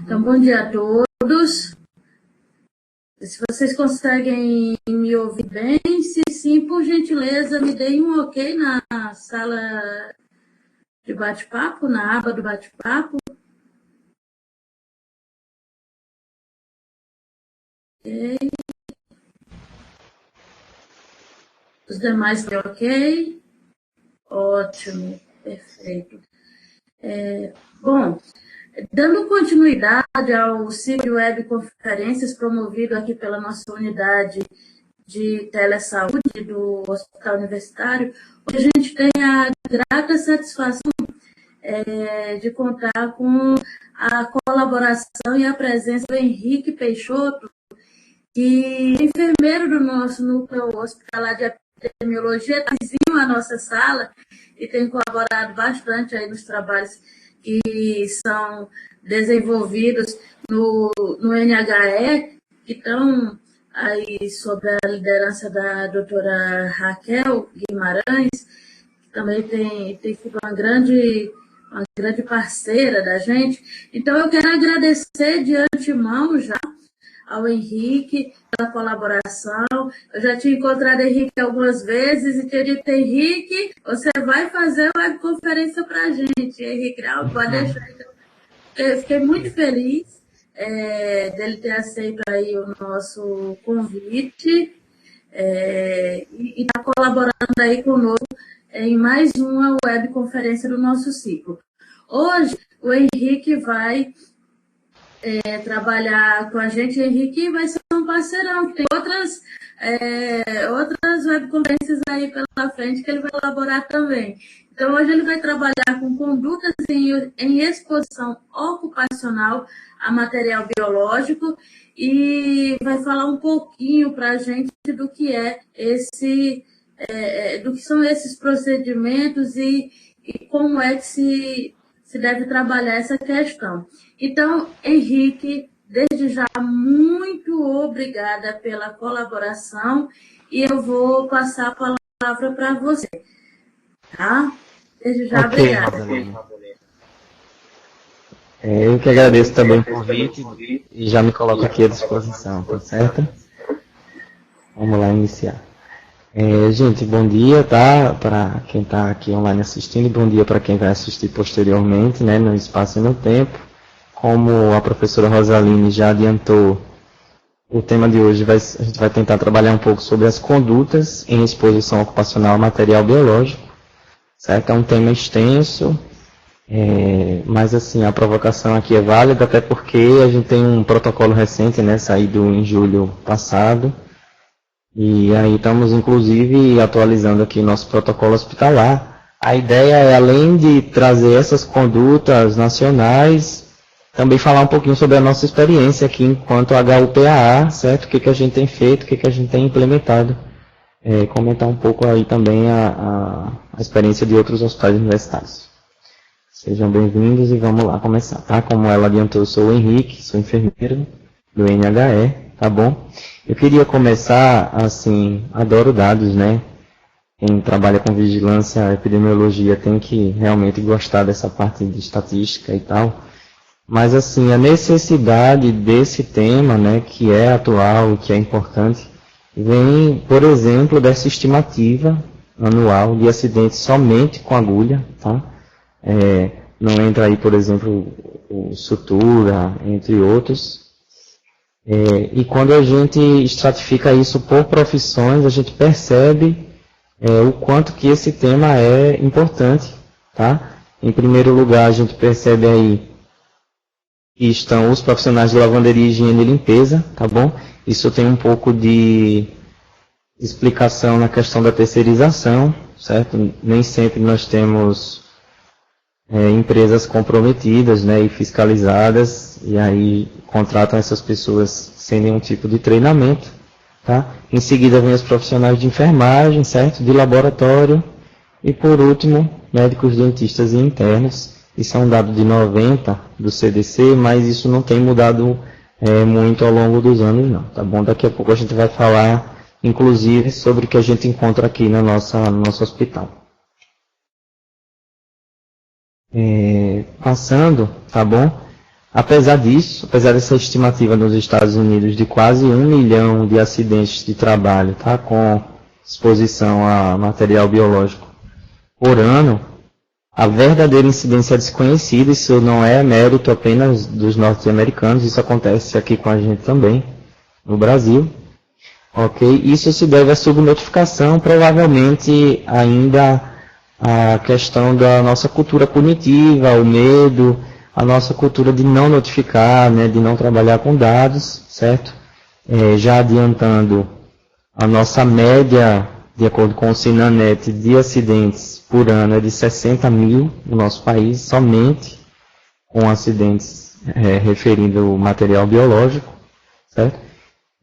Então, bom dia a todos. Se vocês conseguem me ouvir bem, se sim, por gentileza, me deem um ok na sala de bate-papo, na aba do bate-papo. Ok. Os demais, ok? Ótimo, perfeito. Bom, dando continuidade ao ciclo de webconferências promovido aqui pela nossa unidade de telesaúde do Hospital Universitário, hoje a gente tem a grata satisfação de contar com a colaboração e a presença do Henrique Peixoto, que é enfermeiro do nosso núcleo hospitalar de epidemiologia, está vizinho à nossa sala e tem colaborado bastante aí nos trabalhos que são desenvolvidos no NHE, que estão aí sob a liderança da doutora Raquel Guimarães, que também tem sido uma grande parceira da gente. Então, eu quero agradecer de antemão já ao Henrique pela colaboração. Eu já tinha encontrado o Henrique algumas vezes e tinha dito, Henrique, você vai fazer uma conferência para a gente. Henrique, não, pode deixar. Eu fiquei muito feliz dele ter aceito aí o nosso convite e está colaborando aí conosco em mais uma webconferência do nosso ciclo. Hoje, o Henrique vai trabalhar com a gente. O Henrique vai ser um parceirão, que tem outras webconferências aí pela frente que ele vai elaborar também. Então, hoje ele vai trabalhar com condutas em exposição ocupacional a material biológico e vai falar um pouquinho para a gente do que do que são esses procedimentos e como é que se deve trabalhar essa questão. Então, Henrique, desde já, muito obrigada pela colaboração e eu vou passar a palavra para você. Tá? Desde já, okay, obrigada. Eu que agradeço também o convite e já me coloco aqui à disposição, tá certo? Vamos lá iniciar. Gente, bom dia, tá? Para quem está aqui online assistindo, bom dia para quem vai assistir posteriormente, né, no espaço e no tempo. Como a professora Rosaline já adiantou, o tema de hoje a gente vai tentar trabalhar um pouco sobre as condutas em exposição ocupacional a material biológico, certo? É um tema extenso, mas assim, a provocação aqui é válida, até porque a gente tem um protocolo recente, né, saído em julho passado, e aí estamos, inclusive, atualizando aqui nosso protocolo hospitalar. A ideia é, além de trazer essas condutas nacionais, também falar um pouquinho sobre a nossa experiência aqui enquanto HUPAA, certo? O que a gente tem feito, o que a gente tem implementado. Comentar um pouco aí também a experiência de outros hospitais universitários. Sejam bem-vindos e vamos lá começar, tá? Como ela adiantou, eu sou o Henrique, sou enfermeiro do NHE. Tá bom? Eu queria começar, assim, adoro dados, né? Quem trabalha com vigilância, epidemiologia, tem que realmente gostar dessa parte de estatística e tal. Mas, assim, a necessidade desse tema, né, que é atual, que é importante, vem, por exemplo, dessa estimativa anual de acidentes somente com agulha, tá? Não entra aí, por exemplo, o sutura, entre outros. E quando a gente estratifica isso por profissões, a gente percebe o quanto que esse tema é importante, tá? Em primeiro lugar, a gente percebe aí que estão os profissionais de lavanderia, higiene e limpeza, tá bom? Isso tem um pouco de explicação na questão da terceirização, certo? Nem sempre nós temos empresas comprometidas, né, e fiscalizadas, e aí contratam essas pessoas sem nenhum tipo de treinamento, tá? Em seguida vem os profissionais de enfermagem, certo? De laboratório, e por último, médicos dentistas e internos. Isso é um dado de 90 do CDC, mas isso não tem mudado muito ao longo dos anos, não, tá bom? Daqui a pouco a gente vai falar, inclusive, sobre o que a gente encontra aqui no nosso hospital. Passando, tá bom? Apesar disso, apesar dessa estimativa nos Estados Unidos de quase 1 milhão de acidentes de trabalho, tá, com exposição a material biológico por ano, a verdadeira incidência é desconhecida. Isso não é mérito apenas dos norte-americanos, isso acontece aqui com a gente também, no Brasil. Ok? Isso se deve à subnotificação, provavelmente ainda a questão da nossa cultura punitiva, o medo, a nossa cultura de não notificar, né, de não trabalhar com dados, certo? Já adiantando, a nossa média, de acordo com o Sinanet, de acidentes por ano é de 60 mil no nosso país, somente com acidentes referindo ao material biológico, certo?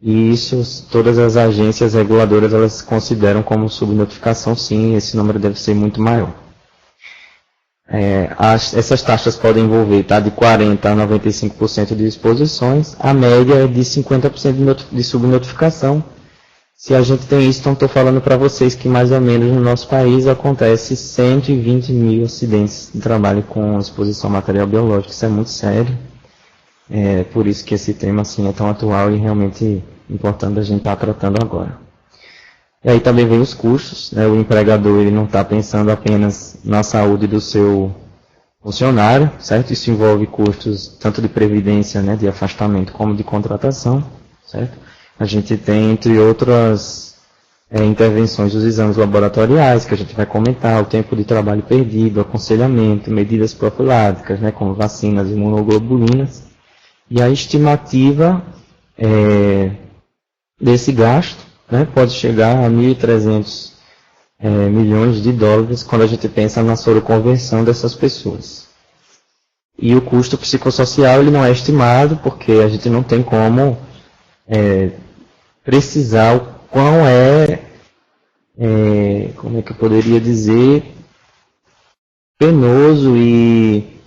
E isso, todas as agências reguladoras, elas consideram como subnotificação, sim, esse número deve ser muito maior. Essas taxas podem envolver, tá, de 40% a 95% de exposições, a média é de 50% de subnotificação. Se a gente tem isso, então estou falando para vocês que mais ou menos no nosso país acontece 120 mil acidentes de trabalho com exposição a material biológico. Isso é muito sério. Por isso que esse tema assim, é tão atual e realmente importante a gente estar tratando agora. E aí também vem os custos, né? O empregador ele não está pensando apenas na saúde do seu funcionário, certo? Isso envolve custos tanto de previdência, né, de afastamento, como de contratação, certo? A gente tem, entre outras intervenções, os exames laboratoriais, que a gente vai comentar, o tempo de trabalho perdido, aconselhamento, medidas profiláticas, né, como vacinas, imunoglobulinas. E a estimativa desse gasto, né, pode chegar a 1.300 milhões de dólares quando a gente pensa na soroconversão dessas pessoas. E o custo psicossocial ele não é estimado, porque a gente não tem como precisar o quão como é que eu poderia dizer, penoso e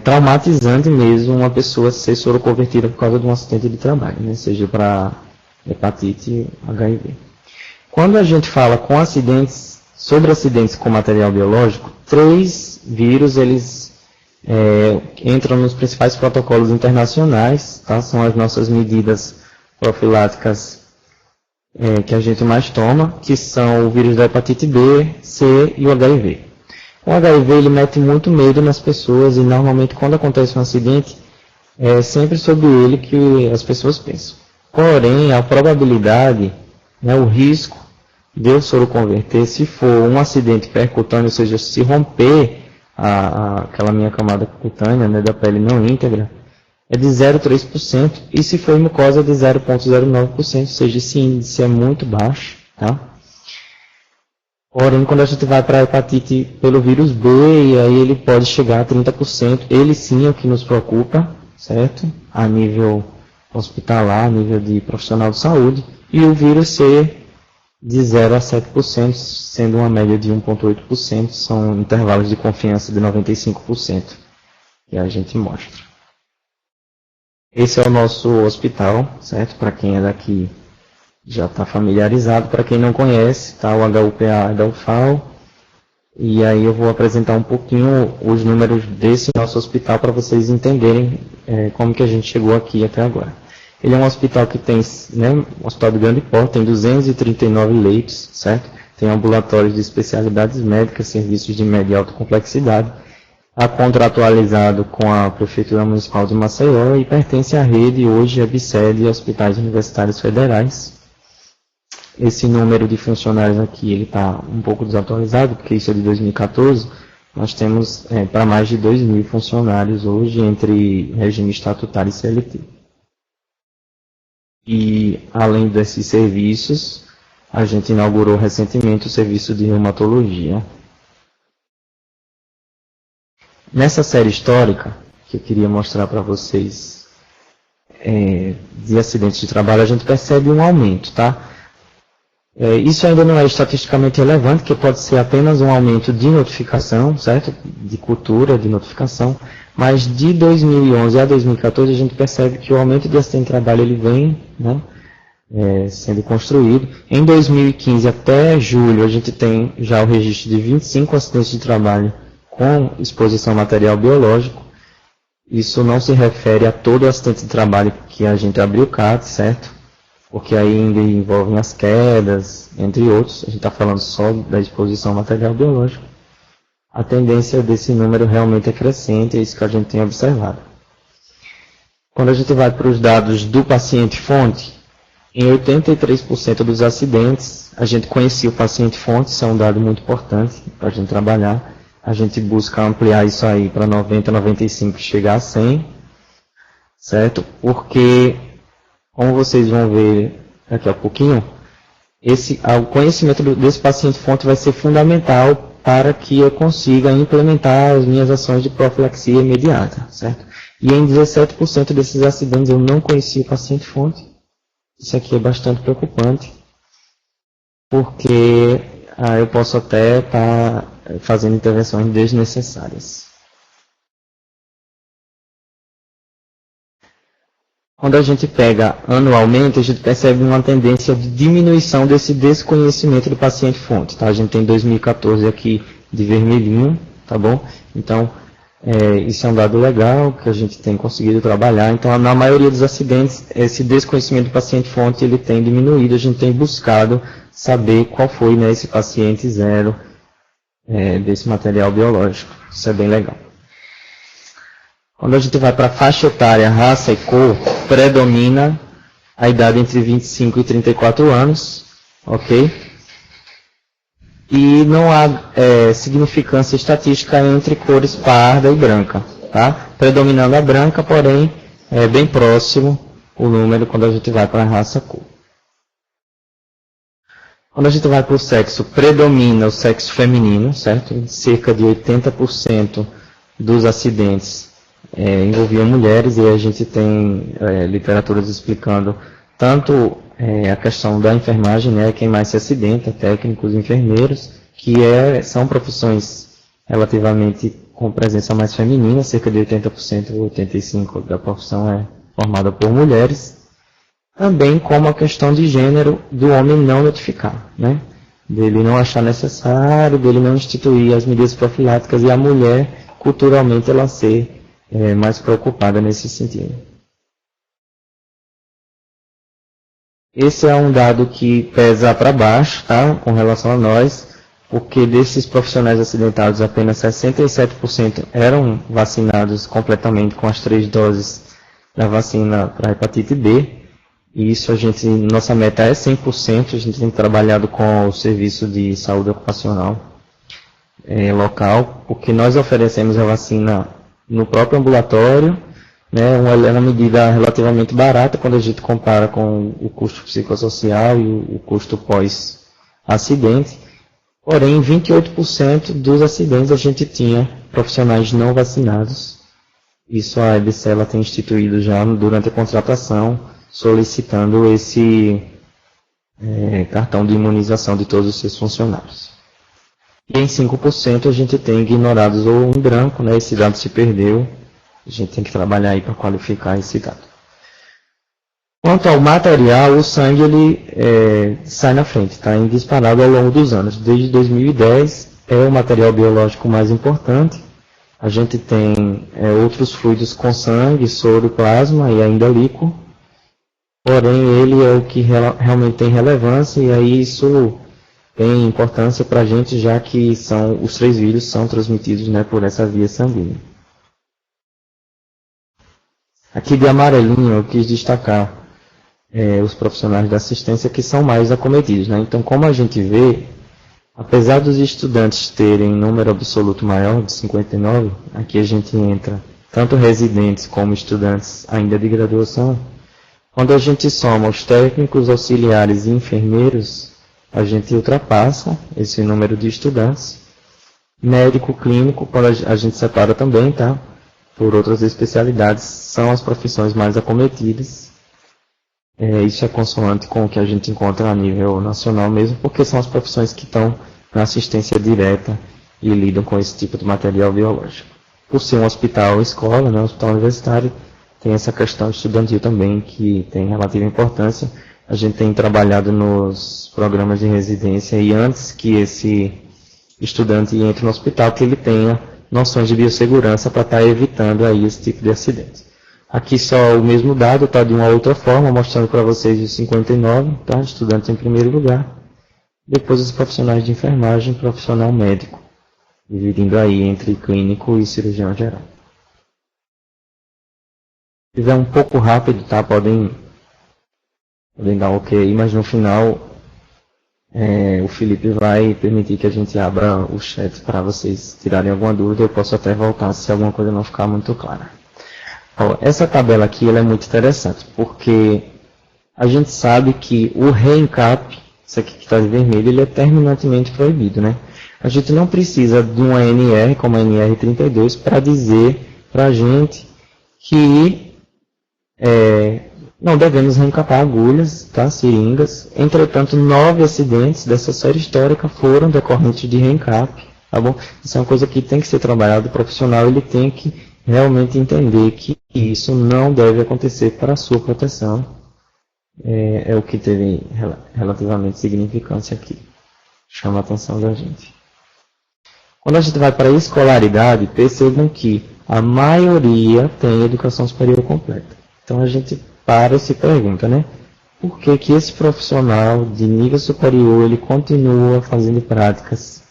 traumatizante mesmo uma pessoa ser soroconvertida por causa de um acidente de trabalho, né? Seja para hepatite HIV. Quando a gente fala sobre acidentes com material biológico, 3 vírus eles entram nos principais protocolos internacionais, tá? São as nossas medidas profiláticas que a gente mais toma, que são o vírus da hepatite B, C e o HIV. O HIV ele mete muito medo nas pessoas e normalmente quando acontece um acidente é sempre sobre ele que as pessoas pensam. Porém, a probabilidade, né, o risco de eu soroconverter, se for um acidente percutâneo, ou seja, se romper aquela minha camada cutânea, né, da pele não íntegra, é de 0,3%, e se for mucosa de 0,09%, ou seja, esse índice é muito baixo, tá? Porém, quando a gente vai para a hepatite pelo vírus B, e aí ele pode chegar a 30%, ele sim é o que nos preocupa, certo? A nível hospitalar, a nível de profissional de saúde, e o vírus C de 0 a 7%, sendo uma média de 1,8%, são intervalos de confiança de 95%, que a gente mostra. Esse é o nosso hospital, certo? Para quem é daqui já está familiarizado. Para quem não conhece, tá? O HUPA é da UFAL. E aí eu vou apresentar um pouquinho os números desse nosso hospital para vocês entenderem como que a gente chegou aqui até agora. Ele é um hospital que tem, né, um hospital de grande porte, tem 239 leitos, certo? Tem ambulatórios de especialidades médicas, serviços de média e alta complexidade. Está contratualizado com a Prefeitura Municipal de Maceió e pertence à rede, hoje, EBSERH, Hospitais Universitários Federais. Esse número de funcionários aqui ele está um pouco desatualizado, porque isso é de 2014. Nós temos para mais de 2.000 funcionários hoje, entre regime estatutário e CLT. E, além desses serviços, a gente inaugurou recentemente o serviço de reumatologia. Nessa série histórica, que eu queria mostrar para vocês, de acidentes de trabalho, a gente percebe um aumento, tá? Isso ainda não é estatisticamente relevante, que pode ser apenas um aumento de notificação, certo? De cultura, de notificação, mas de 2011 a 2014 a gente percebe que o aumento de acidente de trabalho ele vem, né, sendo construído. Em 2015 até julho a gente tem já o registro de 25 acidentes de trabalho com exposição a material biológico, Isso não se refere a todo acidente de trabalho que a gente abriu o CAT, certo? Porque aí ainda envolvem as quedas, entre outros. A gente está falando só da exposição ao material biológico. A tendência desse número realmente é crescente, é isso que a gente tem observado. Quando a gente vai para os dados do paciente-fonte, em 83% dos acidentes, a gente conhecia o paciente-fonte, isso é um dado muito importante para a gente trabalhar. A gente busca ampliar isso aí para 90, 95, chegar a 100, certo? Porque, como vocês vão ver daqui a pouquinho, o conhecimento desse paciente-fonte vai ser fundamental para que eu consiga implementar as minhas ações de profilaxia imediata, certo? E em 17% desses acidentes eu não conhecia o paciente-fonte. Isso aqui é bastante preocupante, porque eu posso até estar fazendo intervenções desnecessárias. Quando a gente pega anualmente, a gente percebe uma tendência de diminuição desse desconhecimento do paciente-fonte. Tá? A gente tem 2014 aqui de vermelhinho, tá bom? Então, isso é um dado legal que a gente tem conseguido trabalhar. Então, na maioria dos acidentes, esse desconhecimento do paciente-fonte ele tem diminuído. A gente tem buscado saber qual foi, né, esse paciente zero desse material biológico. Isso é bem legal. Quando a gente vai para a faixa etária, raça e cor, predomina a idade entre 25 e 34 anos, ok? E não há significância estatística entre cores parda e branca, tá? Predominando a branca, porém, é bem próximo o número quando a gente vai para a raça cor. Quando a gente vai para o sexo, predomina o sexo feminino, certo? Cerca de 80% dos acidentes envolviam mulheres, e a gente tem literaturas explicando tanto a questão da enfermagem, né, quem mais se acidenta, técnicos, enfermeiros, que são profissões relativamente com presença mais feminina, cerca de 80%, 85% da profissão é formada por mulheres. Também como a questão de gênero do homem não notificar, né? Dele não achar necessário, dele não instituir as medidas profiláticas, e a mulher, culturalmente, ela ser mais preocupada nesse sentido. Esse é um dado que pesa para baixo, tá? Com relação a nós, porque desses profissionais acidentados, apenas 67% eram vacinados completamente com as 3 doses da vacina para hepatite B. E isso nossa meta é 100%, a gente tem trabalhado com o serviço de saúde ocupacional local, porque nós oferecemos a vacina no próprio ambulatório, né, é uma medida relativamente barata quando a gente compara com o custo psicossocial e o custo pós-acidente. Porém, em 28% dos acidentes a gente tinha profissionais não vacinados. Isso a EBC ela tem instituído já durante a contratação, solicitando esse cartão de imunização de todos os seus funcionários. E em 5% a gente tem ignorados ou em branco, né, esse dado se perdeu. A gente tem que trabalhar aí para qualificar esse dado. Quanto ao material, o sangue ele sai na frente, está em disparado ao longo dos anos. Desde 2010 é o material biológico mais importante. A gente tem outros fluidos com sangue, soro, plasma e ainda líquido. Porém, ele é o que realmente tem relevância, e aí isso tem importância para a gente, já que os 3 vírus são transmitidos, né, por essa via sanguínea. Aqui de amarelinho eu quis destacar os profissionais da assistência que são mais acometidos, né? Então, como a gente vê, apesar dos estudantes terem número absoluto maior de 59, aqui a gente entra tanto residentes como estudantes ainda de graduação. Quando a gente soma os técnicos, auxiliares e enfermeiros, a gente ultrapassa esse número de estudantes. Médico, clínico, quando a gente separa também, tá? Por outras especialidades, são as profissões mais acometidas. Isso é consoante com o que a gente encontra a nível nacional mesmo, porque são as profissões que estão na assistência direta e lidam com esse tipo de material biológico. Por ser um hospital escola, né, um hospital universitário, tem essa questão estudantil também, que tem relativa importância. A gente tem trabalhado nos programas de residência, e antes que esse estudante entre no hospital, que ele tenha noções de biossegurança para estar evitando aí esse tipo de acidente. Aqui só o mesmo dado, está de uma outra forma, mostrando para vocês os 59, tá? Estudantes em primeiro lugar. Depois os profissionais de enfermagem e profissional médico, dividindo aí entre clínico e cirurgião geral. Se tiver um pouco rápido, tá? Podem dar ok aí, mas no final o Felipe vai permitir que a gente abra o chat para vocês tirarem alguma dúvida. Eu posso até voltar se alguma coisa não ficar muito clara. Ó, essa tabela aqui ela é muito interessante, porque a gente sabe que o RENCAP, isso aqui que está de vermelho, ele é terminantemente proibido, né? A gente não precisa de uma NR, como a NR32, para dizer para a gente que não devemos reencapar agulhas, tá? Seringas. Entretanto, 9 acidentes dessa série histórica foram decorrentes de reencape, tá bom? Isso é uma coisa que tem que ser trabalhada. O profissional ele tem que realmente entender que isso não deve acontecer para a sua proteção. É o que teve relativamente significância aqui. Chama a atenção da gente. Quando a gente vai para a escolaridade, percebam que a maioria tem educação superior completa. Então a gente para e se pergunta, né? Por que que esse profissional de nível superior ele continua fazendo práticas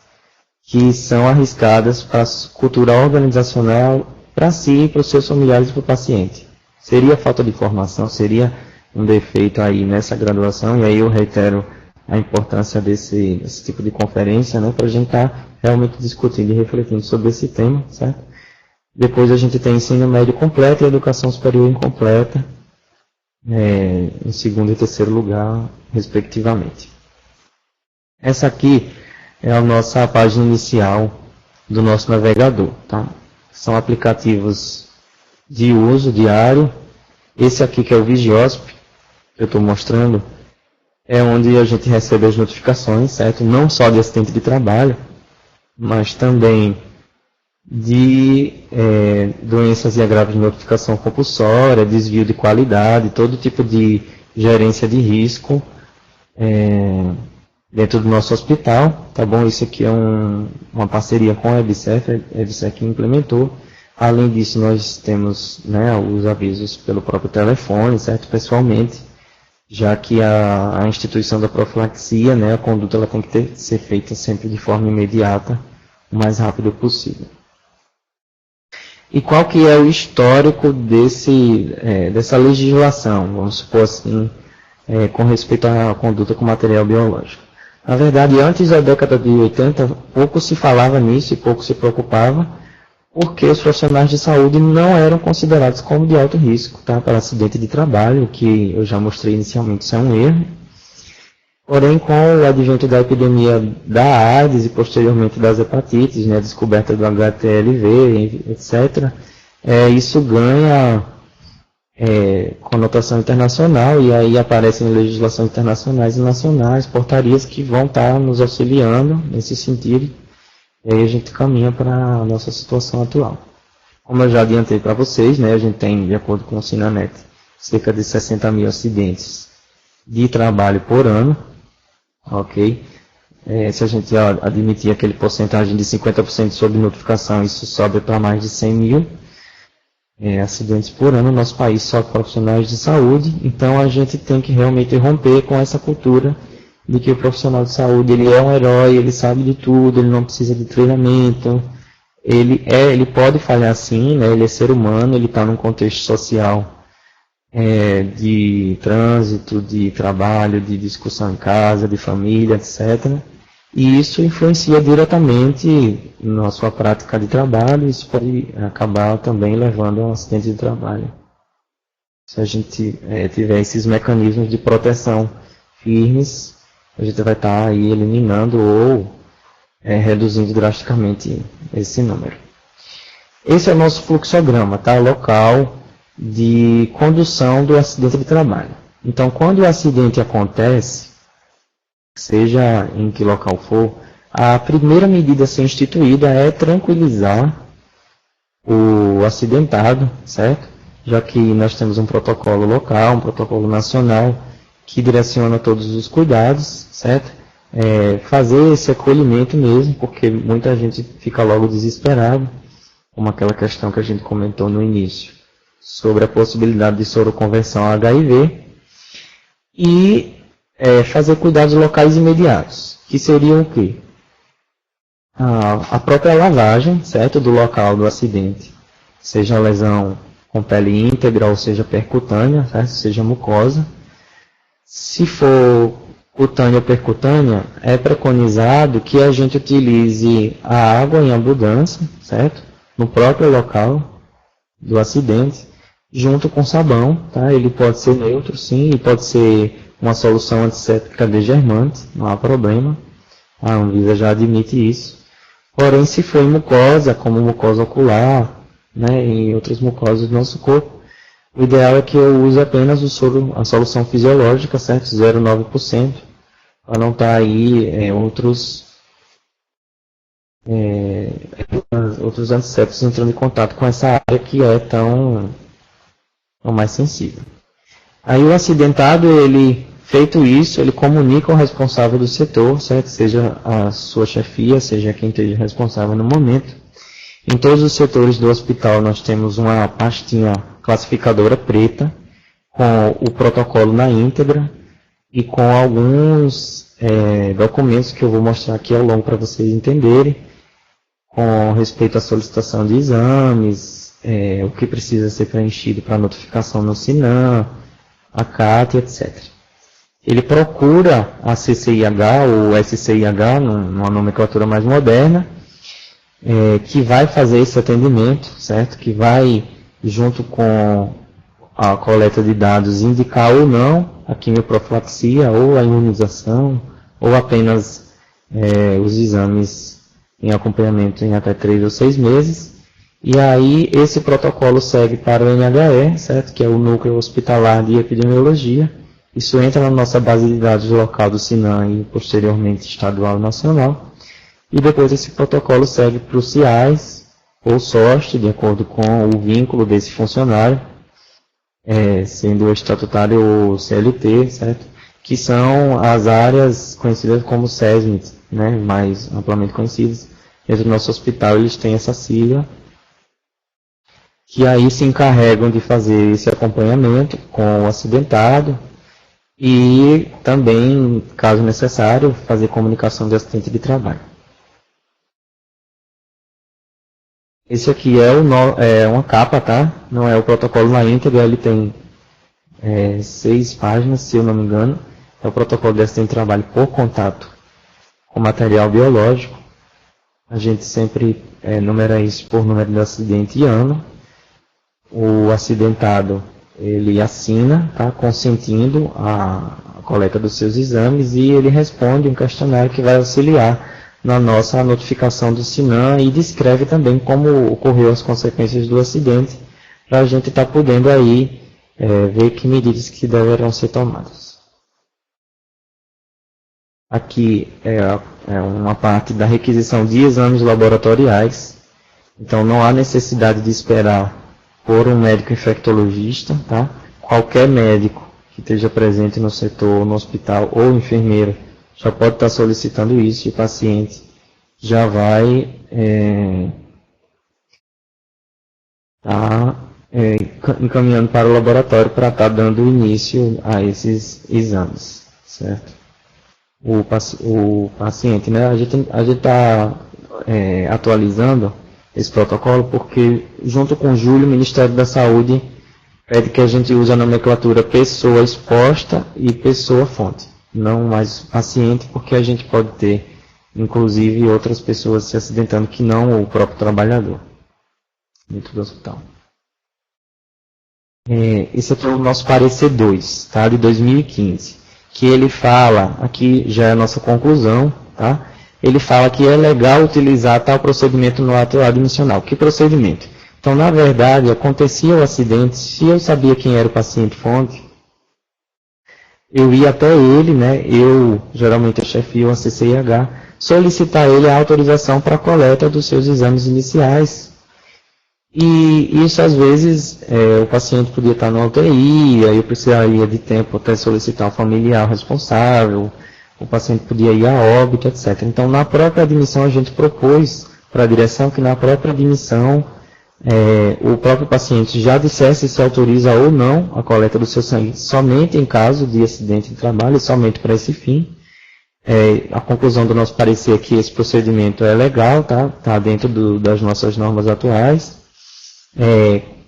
que são arriscadas para a cultura organizacional, para si, para os seus familiares e para o paciente? Seria falta de formação? Seria um defeito aí nessa graduação? E aí eu reitero a importância desse tipo de conferência, né? Para a gente estar realmente discutindo e refletindo sobre esse tema, certo? Depois a gente tem ensino médio completo e educação superior incompleta, em segundo e terceiro lugar, respectivamente. Essa aqui é a nossa página inicial do nosso navegador, tá? São aplicativos de uso diário. Esse aqui que é o Vigiosp, que eu estou mostrando, é onde a gente recebe as notificações, certo? Não só de acidente de trabalho, mas também de doenças e agravos de notificação compulsória, desvio de qualidade, todo tipo de gerência de risco dentro do nosso hospital, tá bom? Isso aqui é uma parceria com a EBSERH, a EBSERH implementou. Além disso, nós temos, né, os avisos pelo próprio telefone, certo? Pessoalmente, já que a instituição da profilaxia, né, a conduta ela tem que ser feita sempre de forma imediata, o mais rápido possível. E qual que é o histórico dessa legislação, vamos supor assim, com respeito à conduta com material biológico? Na verdade, antes da década de 80, pouco se falava nisso e pouco se preocupava, porque os profissionais de saúde não eram considerados como de alto risco, tá, para acidente de trabalho, que eu já mostrei inicialmente, isso é um erro. Porém, com o advento da epidemia da AIDS e posteriormente das hepatites, né, a descoberta do HTLV, etc., isso ganha conotação internacional e aí aparecem legislações internacionais e nacionais, portarias que vão estar nos auxiliando nesse sentido, e aí a gente caminha para a nossa situação atual. Como eu já adiantei para vocês, né, a gente tem, de acordo com o Sinanet, cerca de 60 mil acidentes de trabalho por ano. Ok? Se a gente admitir aquele porcentagem de 50% sobre notificação, isso sobe para mais de 100 mil acidentes por ano no nosso país, só profissionais de saúde. Então a gente tem que realmente romper com essa cultura de que o profissional de saúde ele é um herói, ele sabe de tudo, ele não precisa de treinamento, ele pode falhar sim, né? Ele é ser humano, ele está num contexto social de trânsito, de trabalho, de discussão em casa, de família, etc. E isso influencia diretamente na sua prática de trabalho, isso pode acabar também levando a um acidente de trabalho. Se a gente tiver esses mecanismos de proteção firmes, a gente vai estar aí eliminando ou reduzindo drasticamente esse número. Esse é o nosso fluxograma, tá? Local de condução do acidente de trabalho. Então, quando o acidente acontece, seja em que local for, a primeira medida a ser instituída é tranquilizar o acidentado, certo? Já que nós temos um protocolo local, um protocolo nacional, que direciona todos os cuidados, certo? Fazer esse acolhimento mesmo, porque muita gente fica logo desesperado. como aquela questão que a gente comentou no início, sobre a possibilidade de soroconversão a HIV, e fazer cuidados locais imediatos, que seriam o quê? A própria lavagem, certo, do local do acidente, seja lesão com pele íntegra ou seja percutânea, certo? Seja mucosa. Se for cutânea ou percutânea, é preconizado que a gente utilize a água em abundância, certo? No próprio local do acidente, junto com sabão, tá? Ele pode ser neutro, sim, e pode ser uma solução antisséptica degermante, não há problema. A Anvisa já admite isso. Porém, se for em mucosa, como mucosa ocular, né, e outras mucosas do nosso corpo, o ideal é que eu use apenas o soro, a solução fisiológica, certo? 0,9%, para não estar aí outros antissépticos entrando em contato com essa área que é tão mais sensível. Aí o acidentado, ele, feito isso, ele comunica ao responsável do setor, certo? Seja a sua chefia, seja quem esteja responsável no momento. Em todos os setores do hospital nós temos uma pastinha classificadora preta, com o protocolo na íntegra e com alguns documentos que eu vou mostrar aqui ao longo para vocês entenderem, com respeito à solicitação de exames, o que precisa ser preenchido para notificação no SINAM, a CAT, etc. Ele procura a CCIH ou SCIH, numa nomenclatura mais moderna, que vai fazer esse atendimento, certo? Que vai, junto com a coleta de dados, indicar ou não a quimioprofilaxia, ou a imunização, ou apenas os exames em acompanhamento em até 3 ou 6 meses. E aí esse protocolo segue para o NHE, certo? Que é o Núcleo Hospitalar de Epidemiologia. Isso entra na nossa base de dados local do SINAM e posteriormente estadual e nacional. E depois esse protocolo segue para os CIAs ou SOST, de acordo com o vínculo desse funcionário, sendo o estatutário ou CLT, certo? Que são as áreas conhecidas como SESMIT, né? Mais amplamente conhecidas. Dentro do nosso hospital eles têm essa sigla, que aí se encarregam de fazer esse acompanhamento com o acidentado e também, caso necessário, fazer comunicação de acidente de trabalho. Esse aqui é uma capa, tá? Não é o protocolo na íntegra, ele tem 6 páginas, se eu não me engano. É o protocolo de acidente de trabalho por contato com material biológico. A gente sempre numera isso por número de acidente e ano. O acidentado, ele assina, tá? Consentindo a coleta dos seus exames e ele responde um questionário que vai auxiliar na nossa notificação do SINAM e descreve também como ocorreu as consequências do acidente, para a gente estar podendo aí ver que medidas que deverão ser tomadas. Aqui é uma parte da requisição de exames laboratoriais, então não há necessidade de esperar por um médico infectologista, tá? Qualquer médico que esteja presente no setor, no hospital ou enfermeiro, já pode estar solicitando isso e o paciente já vai encaminhando para o laboratório para estar dando início a esses exames, certo? O paciente, né? A gente está atualizando esse protocolo porque, junto com o Júlio, o Ministério da Saúde pede que a gente use a nomenclatura pessoa exposta e pessoa fonte. Não mais paciente, porque a gente pode ter, inclusive, outras pessoas se acidentando que não o próprio trabalhador dentro do hospital. Esse aqui é o nosso parecer 2, tá? De 2015, que ele fala, aqui já é a nossa conclusão, tá? Ele fala que é legal utilizar tal procedimento no ato admissional. Que procedimento? Então, na verdade, acontecia o acidente, se eu sabia quem era o paciente fonte, eu ia até ele, né, eu geralmente eu chefio a CCIH, solicitar ele a autorização para a coleta dos seus exames iniciais. E isso às vezes o paciente podia estar na UTI, aí eu precisaria de tempo até solicitar o familiar responsável, o paciente podia ir a óbito, etc. Então na própria admissão a gente propôs para a direção que na própria admissão o próprio paciente já dissesse se autoriza ou não a coleta do seu sangue somente em caso de acidente de trabalho, somente para esse fim. A conclusão do nosso parecer é que esse procedimento é legal, tá dentro das nossas normas atuais.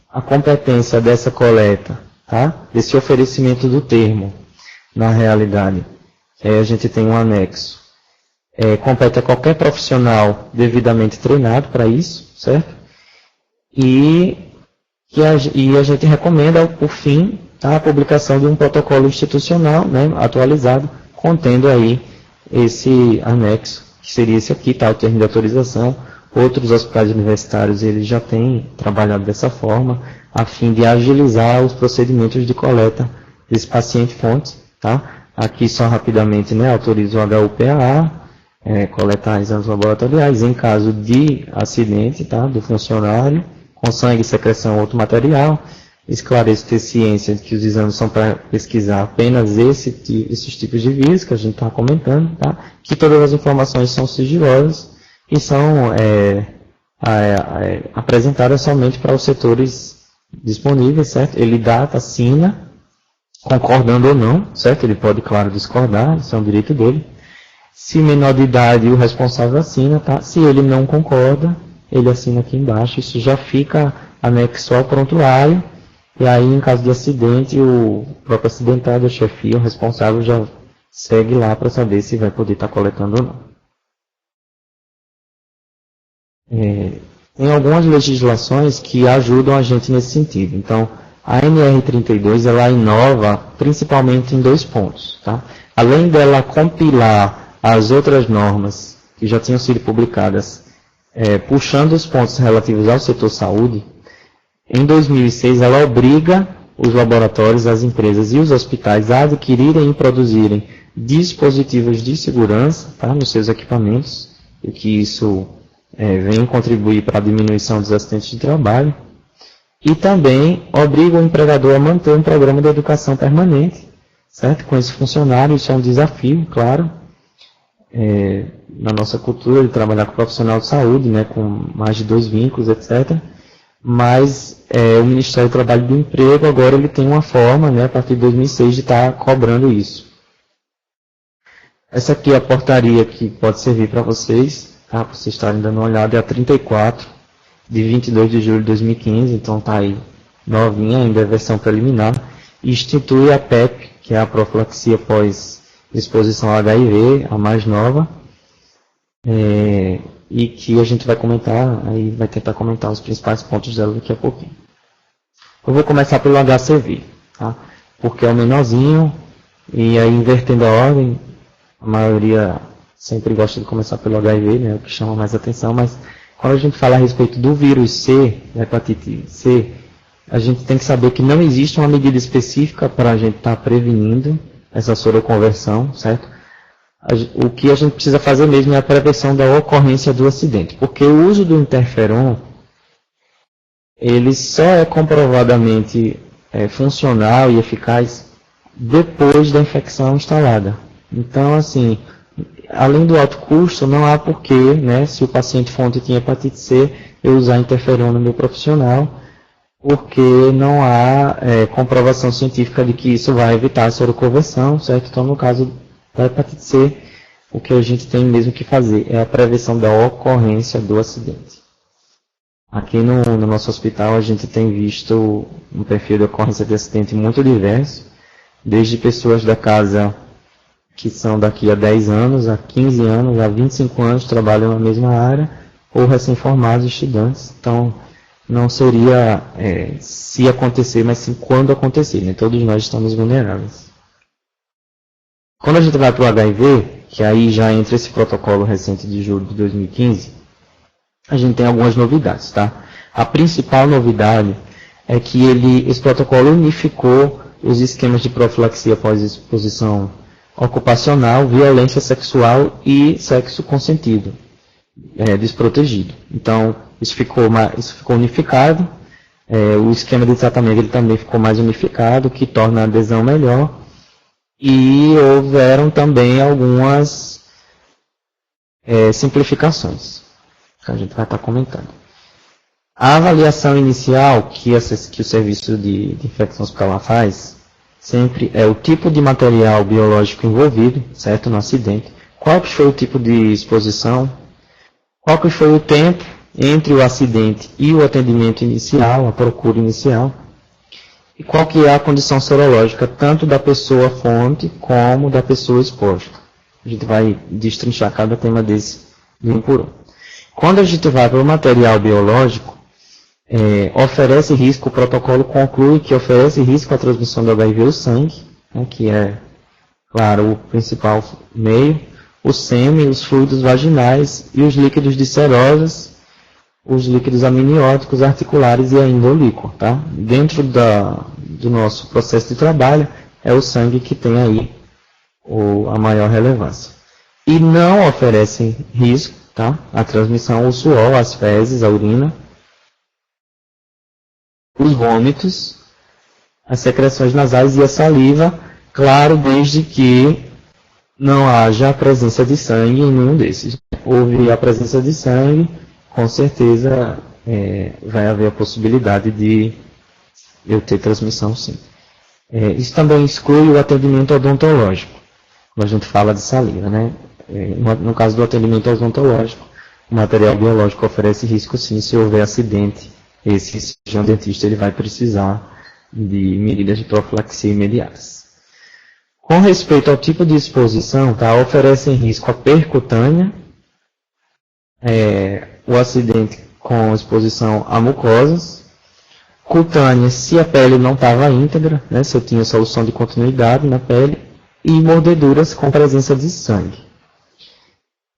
A competência dessa coleta, desse oferecimento do termo, na realidade, a gente tem um anexo. Compete a qualquer profissional devidamente treinado para isso, certo? E a gente recomenda, por fim, a publicação de um protocolo institucional, né, atualizado, contendo aí esse anexo, que seria esse aqui, o termo de autorização. Outros hospitais universitários eles já têm trabalhado dessa forma, a fim de agilizar os procedimentos de coleta desse paciente-fonte. Aqui só rapidamente, né, autoriza o HUPAA, coletar exames laboratoriais em caso de acidente do funcionário, com sangue, secreção ou outro material. Esclareço ter ciência de que os exames são para pesquisar apenas esses tipos de vírus que a gente está comentando, que todas as informações são sigilosas e são apresentadas somente para os setores disponíveis, certo? Ele data, assina, concordando ou não, certo? Ele pode, claro, discordar, isso é um direito dele. Se menor de idade, o responsável assina, Se ele não concorda, ele assina aqui embaixo. Isso já fica anexo ao prontuário. E aí, em caso de acidente, o próprio acidentado, a chefia, o responsável já segue lá para saber se vai poder estar coletando ou não. Tem algumas legislações que ajudam a gente nesse sentido. Então, a NR32, ela inova principalmente em 2 pontos. Além dela compilar as outras normas que já tinham sido publicadas, puxando os pontos relativos ao setor saúde, em 2006 ela obriga os laboratórios, as empresas e os hospitais a adquirirem e produzirem dispositivos de segurança nos seus equipamentos, e que isso vem contribuir para a diminuição dos acidentes de trabalho, e também obriga o empregador a manter um programa de educação permanente, certo? Com esse funcionário. Isso é um desafio, claro, na nossa cultura de trabalhar com profissional de saúde, né, com mais de 2 vínculos, etc. Mas o Ministério do Trabalho e do Emprego agora ele tem uma forma, né, a partir de 2006, de estar cobrando isso. Essa aqui é a portaria que pode servir para vocês, para vocês estarem dando uma olhada, é a 34, de 22 de julho de 2015, então está aí novinha, ainda é versão preliminar, e institui a PEP, que é a profilaxia pós-exposição ao HIV, a mais nova, e que a gente vai comentar, aí vai tentar comentar os principais pontos dela daqui a pouquinho. Eu vou começar pelo HCV, porque é o menorzinho, e aí invertendo a ordem, a maioria sempre gosta de começar pelo HIV, né, o que chama mais atenção, mas quando a gente fala a respeito do vírus C, da hepatite C, a gente tem que saber que não existe uma medida específica para a gente estar prevenindo essa soroconversão, certo? O que a gente precisa fazer mesmo é a prevenção da ocorrência do acidente, porque o uso do interferon, ele só é comprovadamente funcional e eficaz depois da infecção instalada. Então, assim, além do alto custo, não há porquê, né, se o paciente fonte tinha hepatite C, eu usar interferon no meu profissional, porque não há comprovação científica de que isso vai evitar a soroconversão, certo? Então, no caso da hepatite C, o que a gente tem mesmo que fazer é a prevenção da ocorrência do acidente. Aqui no nosso hospital a gente tem visto um perfil de ocorrência de acidente muito diverso, desde pessoas da casa que são daqui a 10 anos, a 15 anos, a 25 anos, trabalham na mesma área, ou recém-formados estudantes. Então, não seria se acontecer, mas sim quando acontecer, né? Todos nós estamos vulneráveis. Quando a gente vai para o HIV, que aí já entra esse protocolo recente de julho de 2015, a gente tem algumas novidades, A principal novidade é que esse protocolo unificou os esquemas de profilaxia pós-exposição ocupacional, violência sexual e sexo consentido, desprotegido. Então, isso ficou unificado, o esquema de tratamento ele também ficou mais unificado, que torna a adesão melhor, e houveram também algumas simplificações, que a gente vai estar comentando. A avaliação inicial que o serviço de infecção hospitalar faz, sempre é o tipo de material biológico envolvido, certo, no acidente, qual que foi o tipo de exposição, qual que foi o tempo entre o acidente e o atendimento inicial, a procura inicial, e qual que é a condição sorológica, tanto da pessoa fonte como da pessoa exposta. A gente vai destrinchar cada tema desse de um por um. Quando a gente vai para o material biológico, oferece risco, o protocolo conclui que oferece risco à transmissão do HIV o sangue, né, que é, claro, o principal meio, o sêmen, os fluidos vaginais e os líquidos de serosas, os líquidos amnióticos, articulares e ainda o líquor. Tá? Dentro do nosso processo de trabalho, é o sangue que tem aí a maior relevância. E não oferecem risco, tá? A transmissão, o suor, as fezes, a urina, os vômitos, as secreções nasais e a saliva, claro, desde que não haja a presença de sangue em nenhum desses. Houve a presença de sangue, com certeza vai haver a possibilidade de eu ter transmissão, sim. Isso também exclui o atendimento odontológico, quando a gente fala de saliva, né? No caso do atendimento odontológico, o material biológico oferece risco, sim, se houver acidente. Esse cirurgião dentista ele vai precisar de medidas de profilaxia imediatas. Com respeito ao tipo de exposição, tá, oferecem risco a percutânea, o acidente com exposição a mucosas, cutânea se a pele não estava íntegra, né, se eu tinha solução de continuidade na pele, e mordeduras com presença de sangue.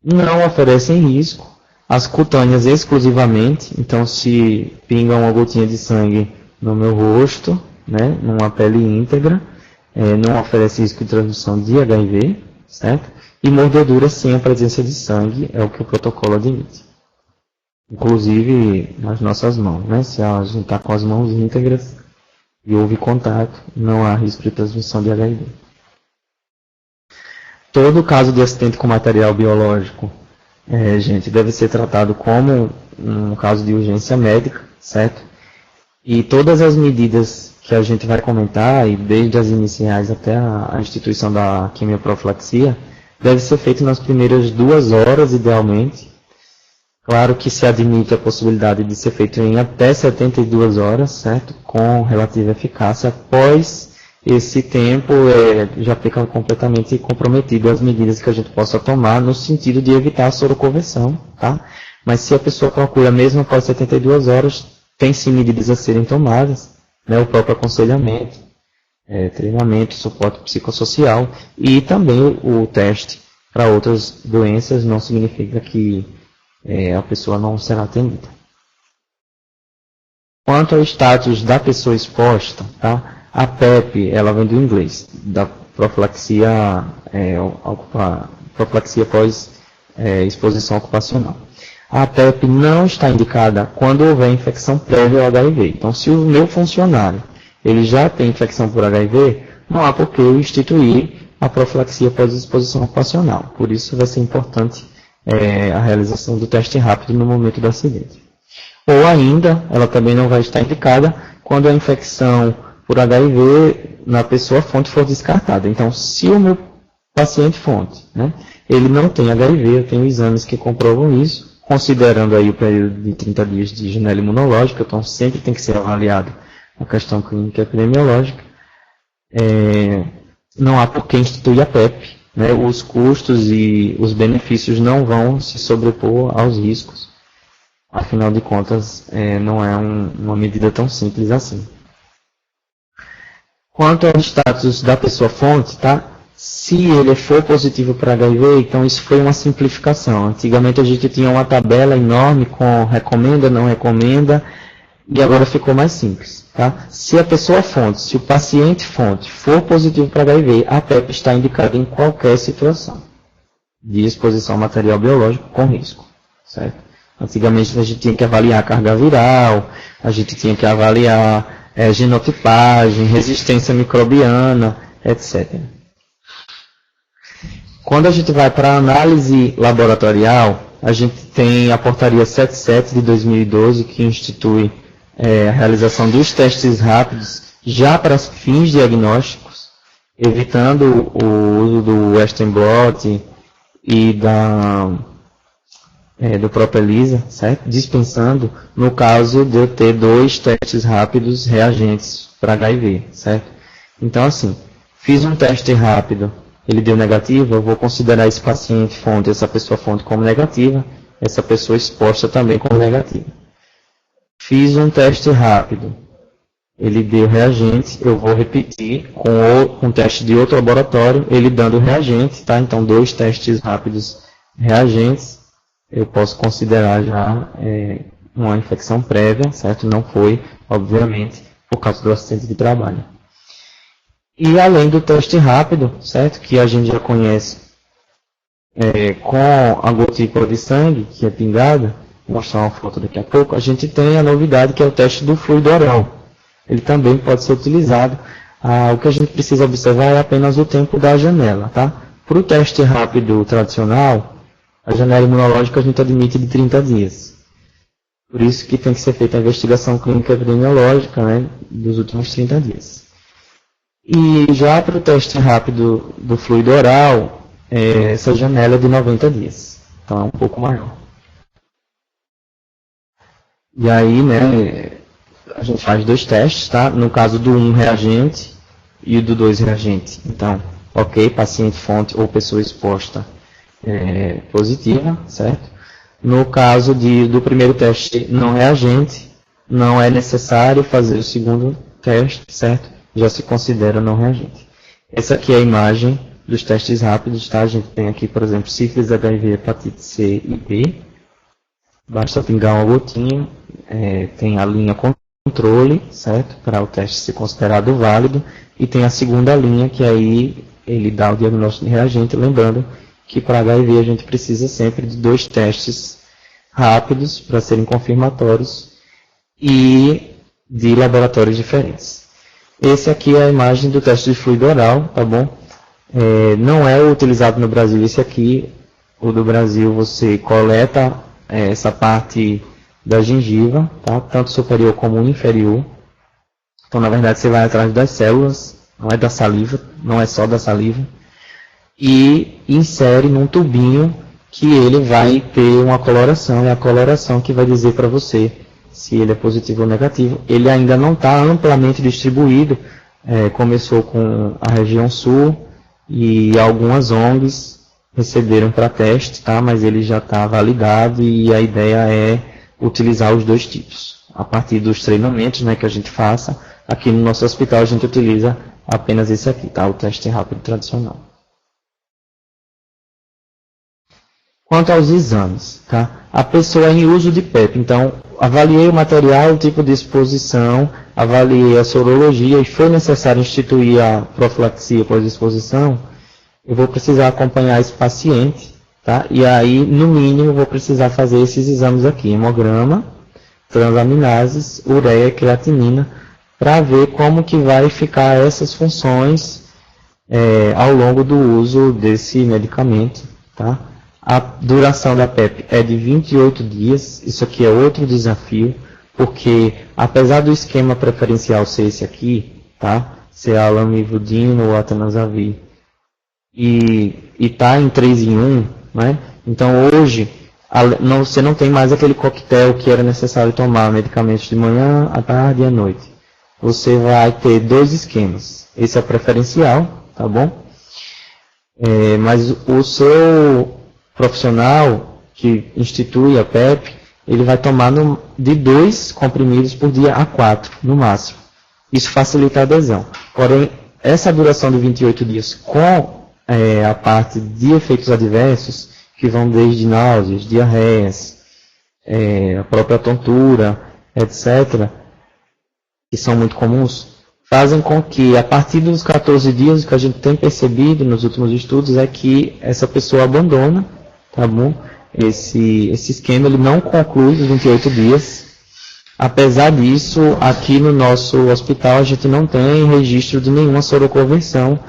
Não oferecem risco as cutâneas exclusivamente, então se pinga uma gotinha de sangue no meu rosto, né, numa pele íntegra, não oferece risco de transmissão de HIV, certo? E mordeduras sem a presença de sangue é o que o protocolo admite. Inclusive nas nossas mãos, né? Se a gente está com as mãos íntegras e houve contato, não há risco de transmissão de HIV. Todo caso de acidente com material biológico, gente, deve ser tratado como um caso de urgência médica, certo? E todas as medidas que a gente vai comentar, e desde as iniciais até a instituição da quimioprofilaxia, deve ser feito nas primeiras 2 horas, idealmente. Claro que se admite a possibilidade de ser feito em até 72 horas, certo? Com relativa eficácia. Após esse tempo, já fica completamente comprometido as medidas que a gente possa tomar no sentido de evitar a soroconversão, tá? Mas se a pessoa procura mesmo após 72 horas, tem sim medidas a serem tomadas, né? O próprio aconselhamento, treinamento, suporte psicossocial e também o teste para outras doenças não significa que a pessoa não será atendida. Quanto ao status da pessoa exposta, tá? A PEP, ela vem do inglês, da profilaxia, profilaxia pós exposição ocupacional. A PEP não está indicada quando houver infecção prévia ao HIV. Então, se o meu funcionário ele já tem infecção por HIV, não há por que eu instituir a profilaxia pós-exposição ocupacional. Por isso vai ser importante a realização do teste rápido no momento do acidente. Ou ainda, ela também não vai estar indicada quando a infecção por HIV na pessoa fonte for descartada. Então, se o meu paciente fonte, né, ele não tem HIV, eu tenho exames que comprovam isso, considerando aí o período de 30 dias de janela imunológica, então sempre tem que ser avaliado a questão clínica e epidemiológica. Não há por que instituir a PEP, né? Os custos e os benefícios não vão se sobrepor aos riscos. Afinal de contas, não é uma medida tão simples assim. Quanto ao status da pessoa fonte, tá? Se ele for positivo para HIV, então isso foi uma simplificação. Antigamente a gente tinha uma tabela enorme com recomenda, não recomenda, e agora ficou mais simples. Tá? Se a pessoa fonte, se o paciente fonte for positivo para HIV, a PEP está indicada em qualquer situação de exposição a material biológico com risco. Certo? Antigamente a gente tinha que avaliar a carga viral, a gente tinha que avaliar genotipagem, resistência microbiana, etc. Quando a gente vai para a análise laboratorial, a gente tem a portaria 77 de 2012, que institui a realização dos testes rápidos já para fins diagnósticos, evitando o uso do Western blot e do próprio ELISA, certo? Dispensando no caso de eu ter 2 testes rápidos reagentes para HIV, certo? Então, assim, fiz um teste rápido, ele deu negativo, eu vou considerar esse paciente fonte, essa pessoa fonte como negativa, essa pessoa exposta também como negativa. Fiz um teste rápido, ele deu reagente, eu vou repetir com um teste de outro laboratório, ele dando reagente, tá? Então, 2 testes rápidos reagentes, eu posso considerar já uma infecção prévia, certo? Não foi, obviamente, por causa do acidente de trabalho. E além do teste rápido, certo? Que a gente já conhece com a gotícula de sangue, que é pingada, vou mostrar uma foto daqui a pouco, a gente tem a novidade que é o teste do fluido oral. Ele também pode ser utilizado. O que a gente precisa observar é apenas o tempo da janela, tá? Para o teste rápido tradicional, a janela imunológica a gente admite de 30 dias. Por isso que tem que ser feita a investigação clínica epidemiológica, né, dos últimos 30 dias. E já para o teste rápido do fluido oral, essa janela é de 90 dias. Então é um pouco maior. E aí, né, a gente faz 2 testes, tá? No caso do 1 reagente e do 2 reagente. Então, ok, paciente fonte ou pessoa exposta positiva, certo? No caso do primeiro teste não reagente, não é necessário fazer o segundo teste, certo? Já se considera não reagente. Essa aqui é a imagem dos testes rápidos, tá? A gente tem aqui, por exemplo, sífilis, HIV, hepatite C e B. Basta pingar uma gotinha, tem a linha controle, certo? Para o teste ser considerado válido. E tem a segunda linha, que aí ele dá o diagnóstico de reagente, lembrando que para HIV a gente precisa sempre de 2 testes rápidos para serem confirmatórios e de laboratórios diferentes. Esse aqui é a imagem do teste de fluido oral, tá bom? Não é utilizado no Brasil esse aqui. O do Brasil você coleta essa parte da gengiva, tá? Tanto superior como inferior. Então, na verdade, você vai atrás das células, não é da saliva, não é só da saliva. E insere num tubinho que ele vai ter uma coloração, é a coloração que vai dizer para você se ele é positivo ou negativo. Ele ainda não está amplamente distribuído, começou com a região sul e algumas ONGs receberam para teste, tá? Mas ele já está validado e a ideia é utilizar os 2 tipos. A partir dos treinamentos, né, que a gente faça, aqui no nosso hospital a gente utiliza apenas esse aqui, tá? O teste rápido tradicional. Quanto aos exames, tá? A pessoa em uso de PEP, então, avaliei o material, o tipo de exposição, avaliei a sorologia e foi necessário instituir a profilaxia pós-exposição, eu vou precisar acompanhar esse paciente, tá? E aí, no mínimo, eu vou precisar fazer esses exames aqui, hemograma, transaminases, ureia, creatinina, para ver como que vai ficar essas funções ao longo do uso desse medicamento, tá? A duração da PEP é de 28 dias, isso aqui é outro desafio, porque apesar do esquema preferencial ser esse aqui, tá? Ser a lamivudina ou atanasavir, e tá em 3 em 1, né? Então hoje, você não tem mais aquele coquetel que era necessário tomar medicamentos de manhã, à tarde e à noite. Você vai ter 2 esquemas. Esse é o preferencial, tá bom? Mas o seu profissional que institui a PEP, ele vai tomar de 2 comprimidos por dia a 4, no máximo. Isso facilita a adesão. Porém, essa duração de 28 dias com a parte de efeitos adversos, que vão desde náuseas, diarreias, a própria tontura, etc., que são muito comuns, fazem com que, a partir dos 14 dias, o que a gente tem percebido nos últimos estudos é que essa pessoa abandona, tá bom? Esse esquema ele não conclui os 28 dias. Apesar disso, aqui no nosso hospital a gente não tem registro de nenhuma soroconversão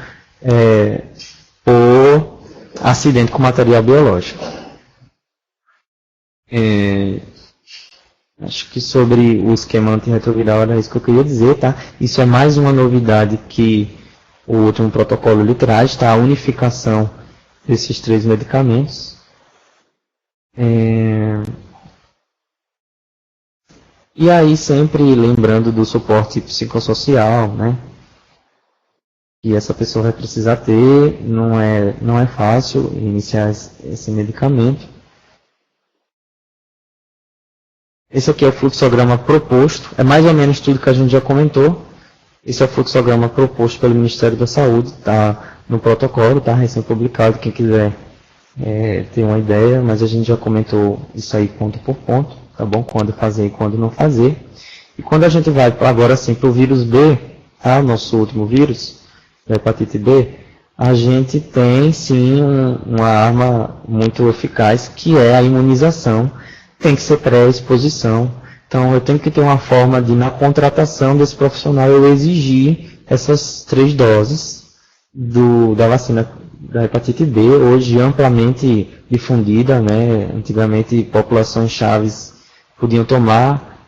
por acidente com material biológico. Acho que sobre o esquema antirretroviral era isso que eu queria dizer, tá? Isso é mais uma novidade que o último protocolo lhe traz, tá? A unificação desses 3 medicamentos. E aí sempre lembrando do suporte psicossocial, né? Que essa pessoa vai precisar ter, não é fácil iniciar esse medicamento. Esse aqui é o fluxograma proposto, é mais ou menos tudo que a gente já comentou. Esse é o fluxograma proposto pelo Ministério da Saúde, está no protocolo, está recém-publicado, quem quiser ter uma ideia, mas a gente já comentou isso aí ponto por ponto, tá bom? Quando fazer e quando não fazer. E quando a gente vai agora sim para o vírus B, tá? O nosso último vírus, da hepatite B, a gente tem sim uma arma muito eficaz, que é a imunização. Tem que ser pré-exposição. Então, eu tenho que ter uma forma de, na contratação desse profissional, eu exigir essas 3 doses da vacina da hepatite B, hoje amplamente difundida, né? Antigamente, populações chaves podiam tomar,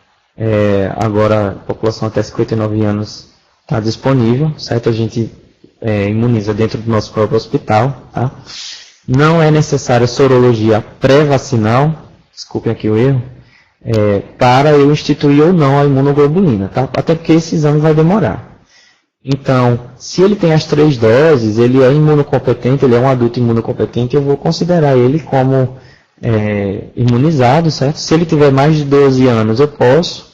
agora a população até 59 anos está disponível, certo? A gente imuniza dentro do nosso próprio hospital, tá? Não é necessária sorologia pré-vacinal, desculpem aqui o erro, para eu instituir ou não a imunoglobulina, tá? Até porque esse exame vai demorar. Então, se ele tem as 3 doses, ele é imunocompetente, ele é um adulto imunocompetente, eu vou considerar ele como imunizado, certo? Se ele tiver mais de 12 anos, eu posso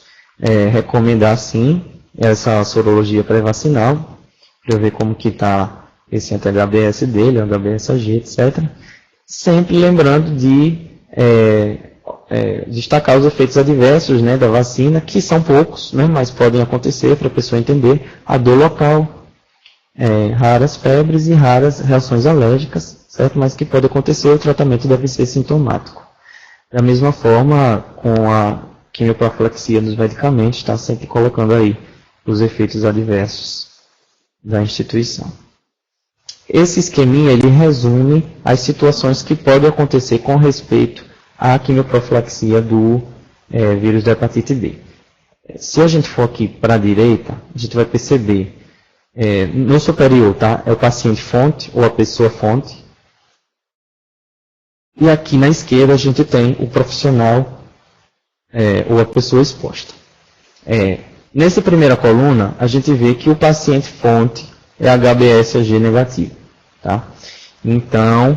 recomendar sim essa sorologia pré-vacinal, para ver como que está esse anti-HBs dele, HBsAg, etc. Sempre lembrando de destacar os efeitos adversos, né, da vacina, que são poucos, né, mas podem acontecer para a pessoa entender a dor local, raras febres e raras reações alérgicas, certo? Mas que pode acontecer, o tratamento deve ser sintomático. Da mesma forma, com a quimioprofilaxia dos medicamentos, está sempre colocando aí os efeitos adversos da instituição. Esse esqueminha, ele resume as situações que podem acontecer com respeito à quimioprofilaxia do vírus da hepatite B. Se a gente for aqui para a direita, a gente vai perceber, no superior, tá? É o paciente fonte ou a pessoa fonte. E aqui na esquerda a gente tem o profissional ou a pessoa exposta. Nessa primeira coluna, a gente vê que o paciente fonte é HBsAg negativo, tá? Então,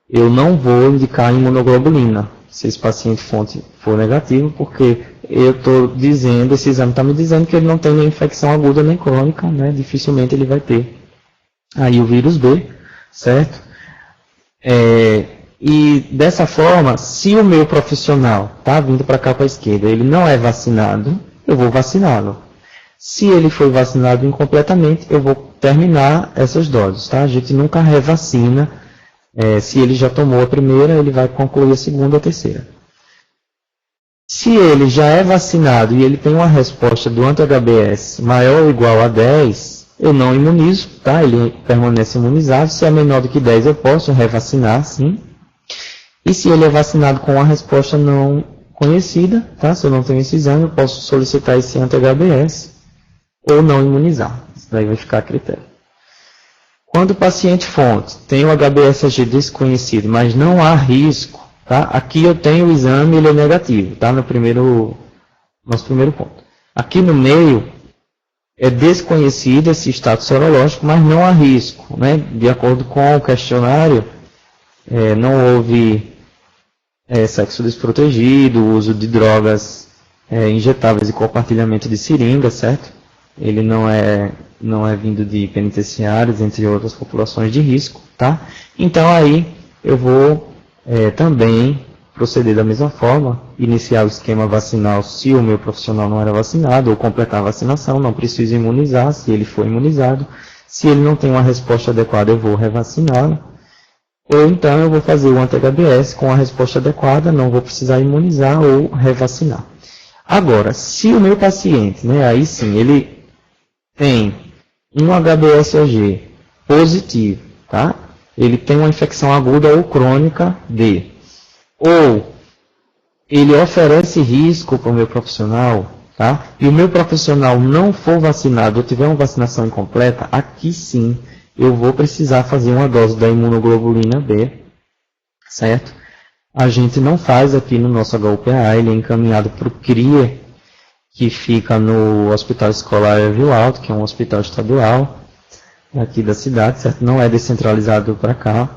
eu não vou indicar imunoglobulina se esse paciente fonte for negativo, porque eu estou dizendo, esse exame está me dizendo que ele não tem nem infecção aguda nem crônica, né? Dificilmente ele vai ter aí o vírus B, certo? E dessa forma, se o meu profissional está vindo para cá para a esquerda, ele não é vacinado, eu vou vaciná-lo. Se ele foi vacinado incompletamente, eu vou terminar essas doses, tá? A gente nunca revacina. Se ele já tomou a primeira, ele vai concluir a segunda ou a terceira. Se ele já é vacinado e ele tem uma resposta do anti-HBs maior ou igual a 10, eu não imunizo, tá? Ele permanece imunizado. Se é menor do que 10, eu posso revacinar, sim. E se ele é vacinado com uma resposta não conhecida, tá? Se eu não tenho esse exame, eu posso solicitar esse anti-HBs ou não imunizar. Isso daí vai ficar a critério. Quando o paciente fonte tem o HBsAg desconhecido, mas não há risco, tá? Aqui eu tenho o exame, ele é negativo, tá? Nosso primeiro ponto. Aqui no meio é desconhecido esse status sorológico, mas não há risco, né? De acordo com o questionário, não houve sexo desprotegido, uso de drogas injetáveis e compartilhamento de seringa, certo? Ele não é vindo de penitenciários, entre outras populações de risco, tá? Então aí eu vou também proceder da mesma forma, iniciar o esquema vacinal se o meu profissional não era vacinado, ou completar a vacinação, não preciso imunizar se ele for imunizado. Se ele não tem uma resposta adequada, eu vou revaciná-lo. Ou então eu vou fazer o anti-HBs com a resposta adequada, não vou precisar imunizar ou revacinar. Agora, se o meu paciente, né, aí sim, ele tem um HBsAg positivo, tá? Ele tem uma infecção aguda ou crônica B, ou ele oferece risco para o meu profissional, tá? E o meu profissional não for vacinado ou tiver uma vacinação incompleta, aqui sim eu vou precisar fazer uma dose da imunoglobulina B, certo? A gente não faz aqui no nosso HUPA, ele é encaminhado para o CRIA, que fica no Hospital Escolar Ervil Alto, que é um hospital estadual aqui da cidade, certo? Não é descentralizado para cá.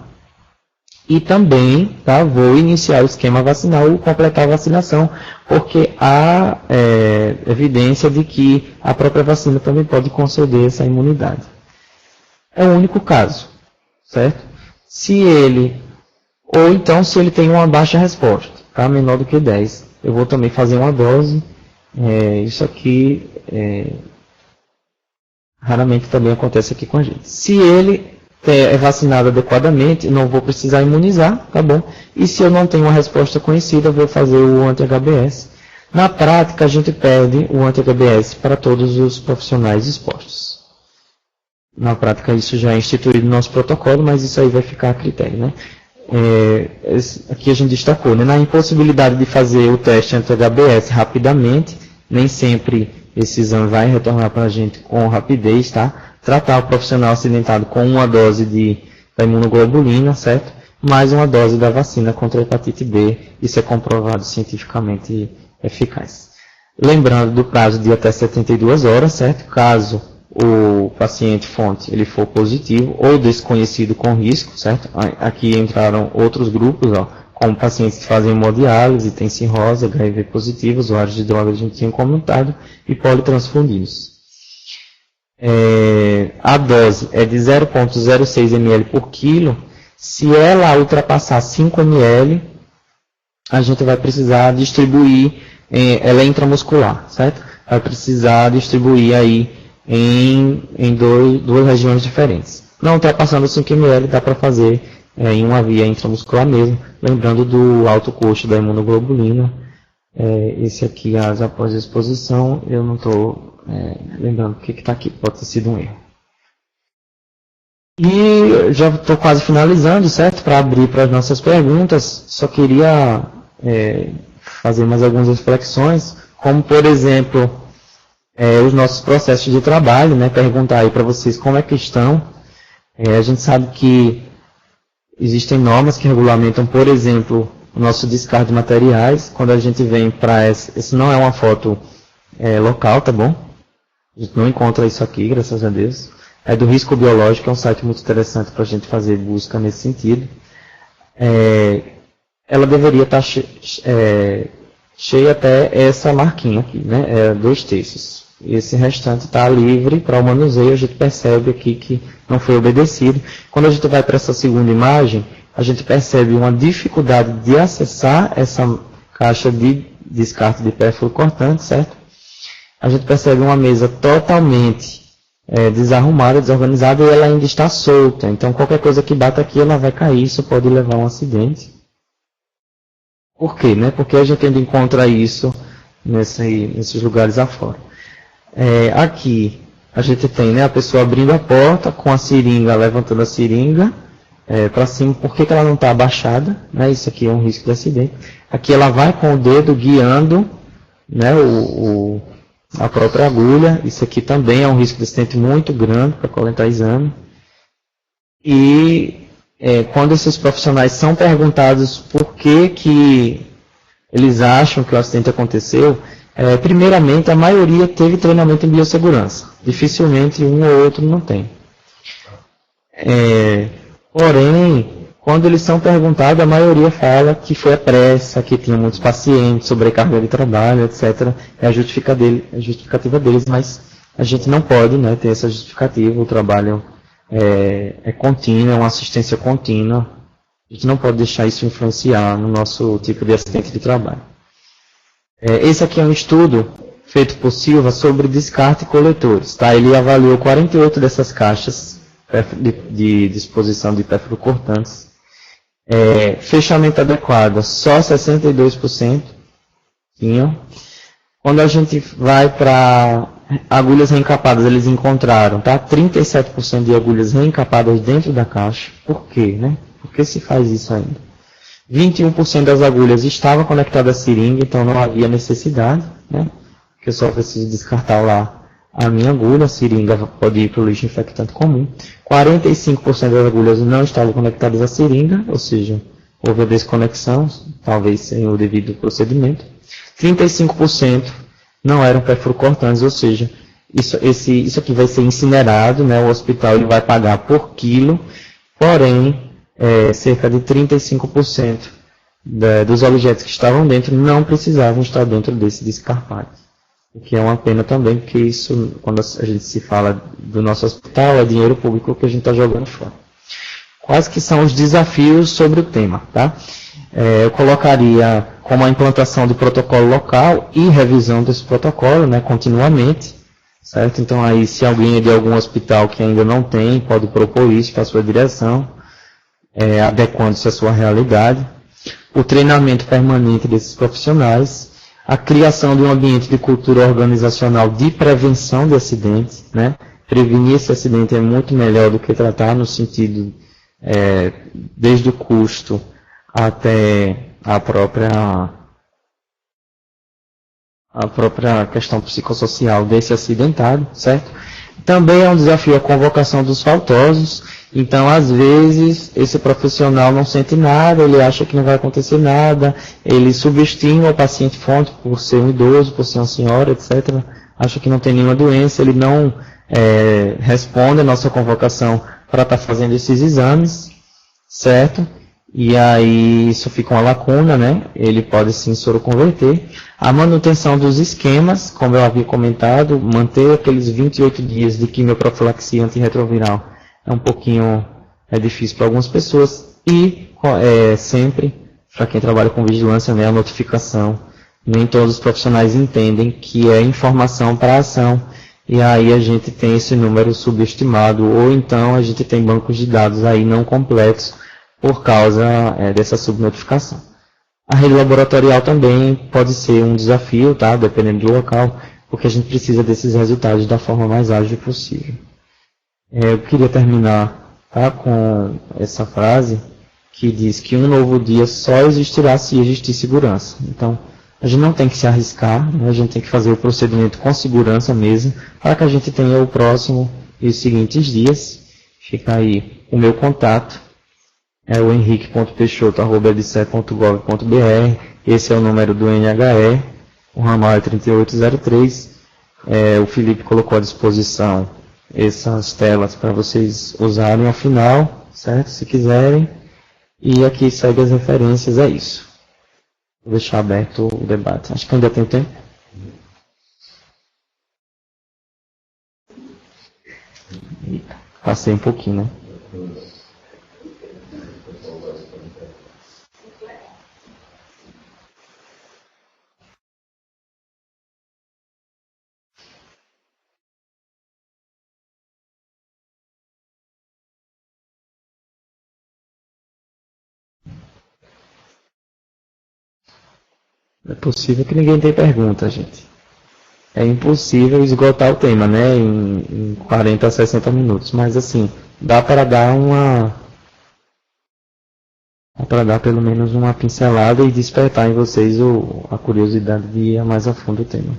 E também, tá, vou iniciar o esquema vacinal ou completar a vacinação, porque há evidência de que a própria vacina também pode conceder essa imunidade. É o único caso, certo? Ou então se ele tem uma baixa resposta, tá, menor do que 10, eu vou também fazer uma dose. Isso aqui raramente também acontece aqui com a gente. Se ele é vacinado adequadamente, não vou precisar imunizar, tá bom? E se eu não tenho uma resposta conhecida, eu vou fazer o anti-HBs. Na prática, a gente pede o anti-HBs para todos os profissionais expostos. Na prática, isso já é instituído no nosso protocolo, mas isso aí vai ficar a critério, né? Aqui a gente destacou, né? Na impossibilidade de fazer o teste anti-HBs rapidamente, nem sempre esse exame vai retornar para a gente com rapidez, tá? Tratar o profissional acidentado com uma dose da imunoglobulina, certo? Mais uma dose da vacina contra a hepatite B, isso é comprovado cientificamente eficaz. Lembrando do prazo de até 72 horas, certo? Caso o paciente fonte ele for positivo ou desconhecido com risco, certo? Aqui entraram outros grupos, ó, como pacientes que fazem hemodiálise, tem cirrose, HIV positivo, usuários de drogas a gente tinha comentado, e politransfundidos. A dose é de 0,06 ml por quilo. Se ela ultrapassar 5 ml, a gente vai precisar distribuir, ela é intramuscular, certo? Vai precisar distribuir aí em duas regiões diferentes. Não ultrapassando 5 ml, dá para fazer em uma via intramuscular mesmo, lembrando do alto custo da imunoglobulina. Esse aqui, após a exposição, eu não estou lembrando o que está aqui, pode ter sido um erro. E já estou quase finalizando, certo? Para abrir para as nossas perguntas, só queria fazer mais algumas reflexões, como por exemplo, os nossos processos de trabalho, né? Perguntar aí para vocês como é que estão. A gente sabe que existem normas que regulamentam, por exemplo, o nosso descarte de materiais. Quando a gente vem para esse não é uma foto local, tá bom? A gente não encontra isso aqui, graças a Deus. É do Risco Biológico, é um site muito interessante para a gente fazer busca nesse sentido. Ela deveria estar cheia até essa marquinha aqui, né? 2/3. Esse restante está livre para o manuseio, a gente percebe aqui que não foi obedecido. Quando a gente vai para essa segunda imagem, a gente percebe uma dificuldade de acessar essa caixa de descarte de pérfuro cortante, certo? A gente percebe uma mesa totalmente desarrumada, desorganizada, e ela ainda está solta. Então, qualquer coisa que bata aqui, ela vai cair, isso pode levar a um acidente. Por quê? Né? Porque a gente ainda encontra isso nesses lugares afora. Aqui, a gente tem, né, a pessoa abrindo a porta, com a seringa, levantando a seringa para cima. Por que ela não está abaixada? Né? Isso aqui é um risco de acidente. Aqui ela vai com o dedo guiando, né, a própria agulha. Isso aqui também é um risco de acidente muito grande para coletar exame. E quando esses profissionais são perguntados por que eles acham que o acidente aconteceu, primeiramente, a maioria teve treinamento em biossegurança. Dificilmente um ou outro não tem. Porém, quando eles são perguntados, a maioria fala que foi a pressa, que tinha muitos pacientes, sobrecarga de trabalho, etc. É a justificativa deles, mas a gente não pode, né, ter essa justificativa. O trabalho é contínuo, é uma assistência contínua. A gente não pode deixar isso influenciar no nosso tipo de acidente de trabalho. Esse aqui é um estudo feito por Silva sobre descarte e coletores. Tá? Ele avaliou 48 dessas caixas de disposição de pérfuro cortantes. Fechamento adequado, só 62% tinham. Quando a gente vai para agulhas reencapadas, eles encontraram, tá? 37% de agulhas reencapadas dentro da caixa. Por quê, né? Por que se faz isso ainda? 21% das agulhas estavam conectadas à seringa, então não havia necessidade, né? Que eu só preciso descartar lá a minha agulha, a seringa pode ir para o lixo infectante comum. 45% das agulhas não estavam conectadas à seringa, ou seja, houve a desconexão, talvez sem o devido procedimento. 35% não eram perfurocortantes, ou seja, isso aqui vai ser incinerado, né? O hospital ele vai pagar por quilo, porém, cerca de 35% dos objetos que estavam dentro não precisavam estar dentro desse descarpado. O que é uma pena também, porque isso, quando a gente se fala do nosso hospital, é dinheiro público que a gente está jogando fora. Quais que são os desafios sobre o tema, tá? Eu colocaria como a implantação de protocolo local e revisão desse protocolo, né, continuamente, certo? Então aí, se alguém é de algum hospital que ainda não tem, pode propor isso para a sua direção, adequando-se à sua realidade. O treinamento permanente desses profissionais, a criação de um ambiente de cultura organizacional de prevenção de acidentes, né? Prevenir esse acidente é muito melhor do que tratar, no sentido, desde o custo até a própria questão psicossocial desse acidentado, certo? Também é um desafio a convocação dos faltosos. Então, às vezes, esse profissional não sente nada, ele acha que não vai acontecer nada, ele subestima o paciente fonte por ser um idoso, por ser uma senhora, etc. Acha que não tem nenhuma doença, ele não responde a nossa convocação para estar fazendo esses exames, certo? E aí isso fica uma lacuna, né? Ele pode sim soroconverter. A manutenção dos esquemas, como eu havia comentado, manter aqueles 28 dias de quimioprofilaxia antirretroviral é um pouquinho difícil para algumas pessoas. E sempre, para quem trabalha com vigilância, né, a notificação. Nem todos os profissionais entendem que é informação para ação. E aí a gente tem esse número subestimado, ou então a gente tem bancos de dados aí não completos, por causa dessa subnotificação. A rede laboratorial também pode ser um desafio, tá? Dependendo do local, porque a gente precisa desses resultados da forma mais ágil possível. Eu queria terminar, tá, com essa frase que diz que um novo dia só existirá se existir segurança. Então, a gente não tem que se arriscar, né? A gente tem que fazer o procedimento com segurança mesmo, para que a gente tenha o próximo e os seguintes dias. Fica aí o meu contato. É o henrique.peixoto@edse.gov.br. Esse é o número do NHE, o ramal é 3803. O Felipe colocou à disposição essas telas para vocês usarem ao final, certo? Se quiserem. E aqui segue as referências, é isso. Vou deixar aberto o debate. Acho que ainda tem tempo. Eita, passei um pouquinho, né? É possível que ninguém tenha pergunta, gente. É impossível esgotar o tema, né, em 40 a 60 minutos. Mas, assim, dá para dar pelo menos uma pincelada e despertar em vocês a curiosidade de ir mais a fundo o tema.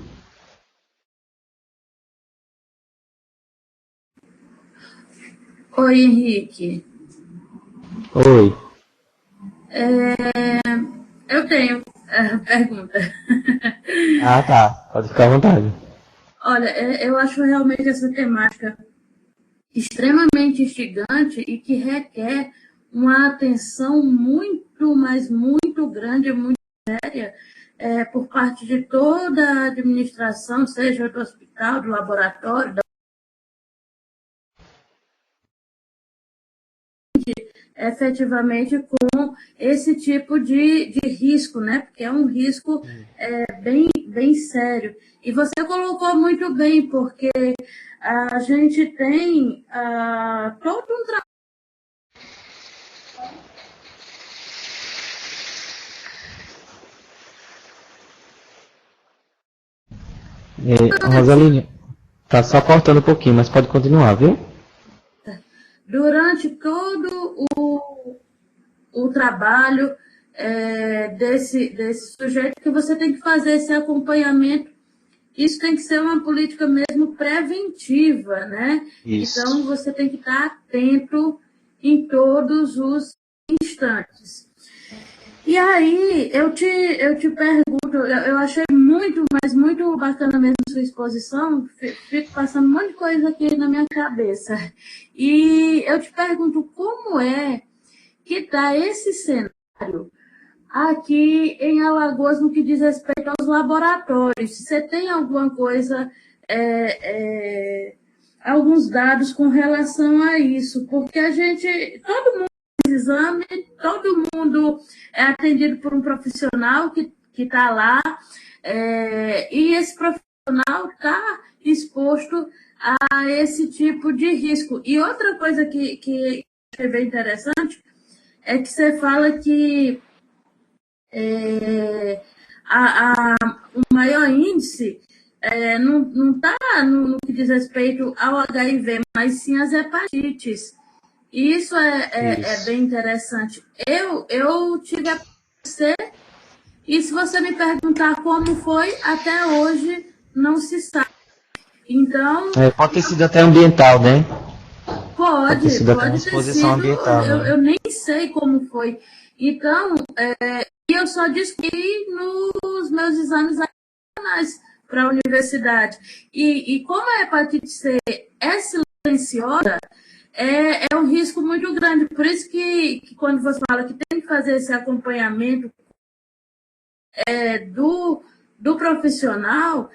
Oi, Henrique. Oi. Eu tenho pergunta. Ah, tá. Pode ficar à vontade. Olha, eu acho realmente essa temática extremamente instigante e que requer uma atenção muito, mas muito grande, muito séria, por parte de toda a administração, seja do hospital, do laboratório, efetivamente com esse tipo de risco, né? Porque é um risco bem sério. E você colocou muito bem, porque a gente tem todo um trabalho. Rosaline, tá só cortando um pouquinho, mas pode continuar, viu? Durante todo o trabalho desse sujeito, que você tem que fazer esse acompanhamento. Isso tem que ser uma política mesmo preventiva, né? Isso. Então, você tem que estar atento em todos os instantes. E aí, eu te pergunto, eu achei muito, mas muito bacana mesmo sua exposição, fico passando um monte de coisa aqui na minha cabeça. E eu te pergunto, como é que está esse cenário aqui em Alagoas no que diz respeito aos laboratórios? Você tem alguma coisa, alguns dados com relação a isso? Porque todo mundo faz exame, todo mundo é atendido por um profissional que está lá, e esse profissional está exposto a esse tipo de risco. E outra coisa que achei bem interessante é que você fala que o maior índice não está no que diz respeito ao HIV, mas sim às hepatites. E isso é bem interessante. Eu tive a conhecer, e se você me perguntar como foi, até hoje não se sabe. Então... pode ter sido até ambiental, né? Pode ter sido uma exposição ambiental. Eu nem sei como foi. Então, eu só descobri nos meus exames nacionais para a universidade. E como a hepatite C é silenciosa, é um risco muito grande. Por isso que quando você fala que tem que fazer esse acompanhamento do profissional,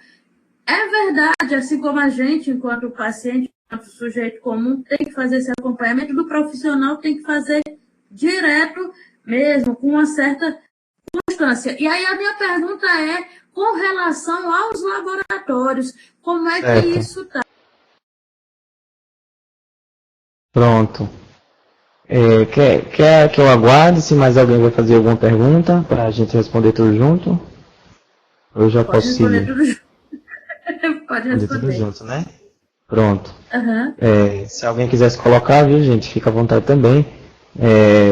é verdade, assim como a gente, enquanto paciente, enquanto sujeito comum, tem que fazer esse acompanhamento, do profissional tem que fazer direto mesmo, com uma certa constância. E aí a minha pergunta é, com relação aos laboratórios, como é que isso está? Pronto. Quer que eu aguarde se mais alguém vai fazer alguma pergunta para a gente responder tudo junto? Ou eu já posso seguir? Tudo junto. Pode responder. Tudo junto, né? Pronto. Uhum. Se alguém quiser se colocar, viu, gente? Fica à vontade também.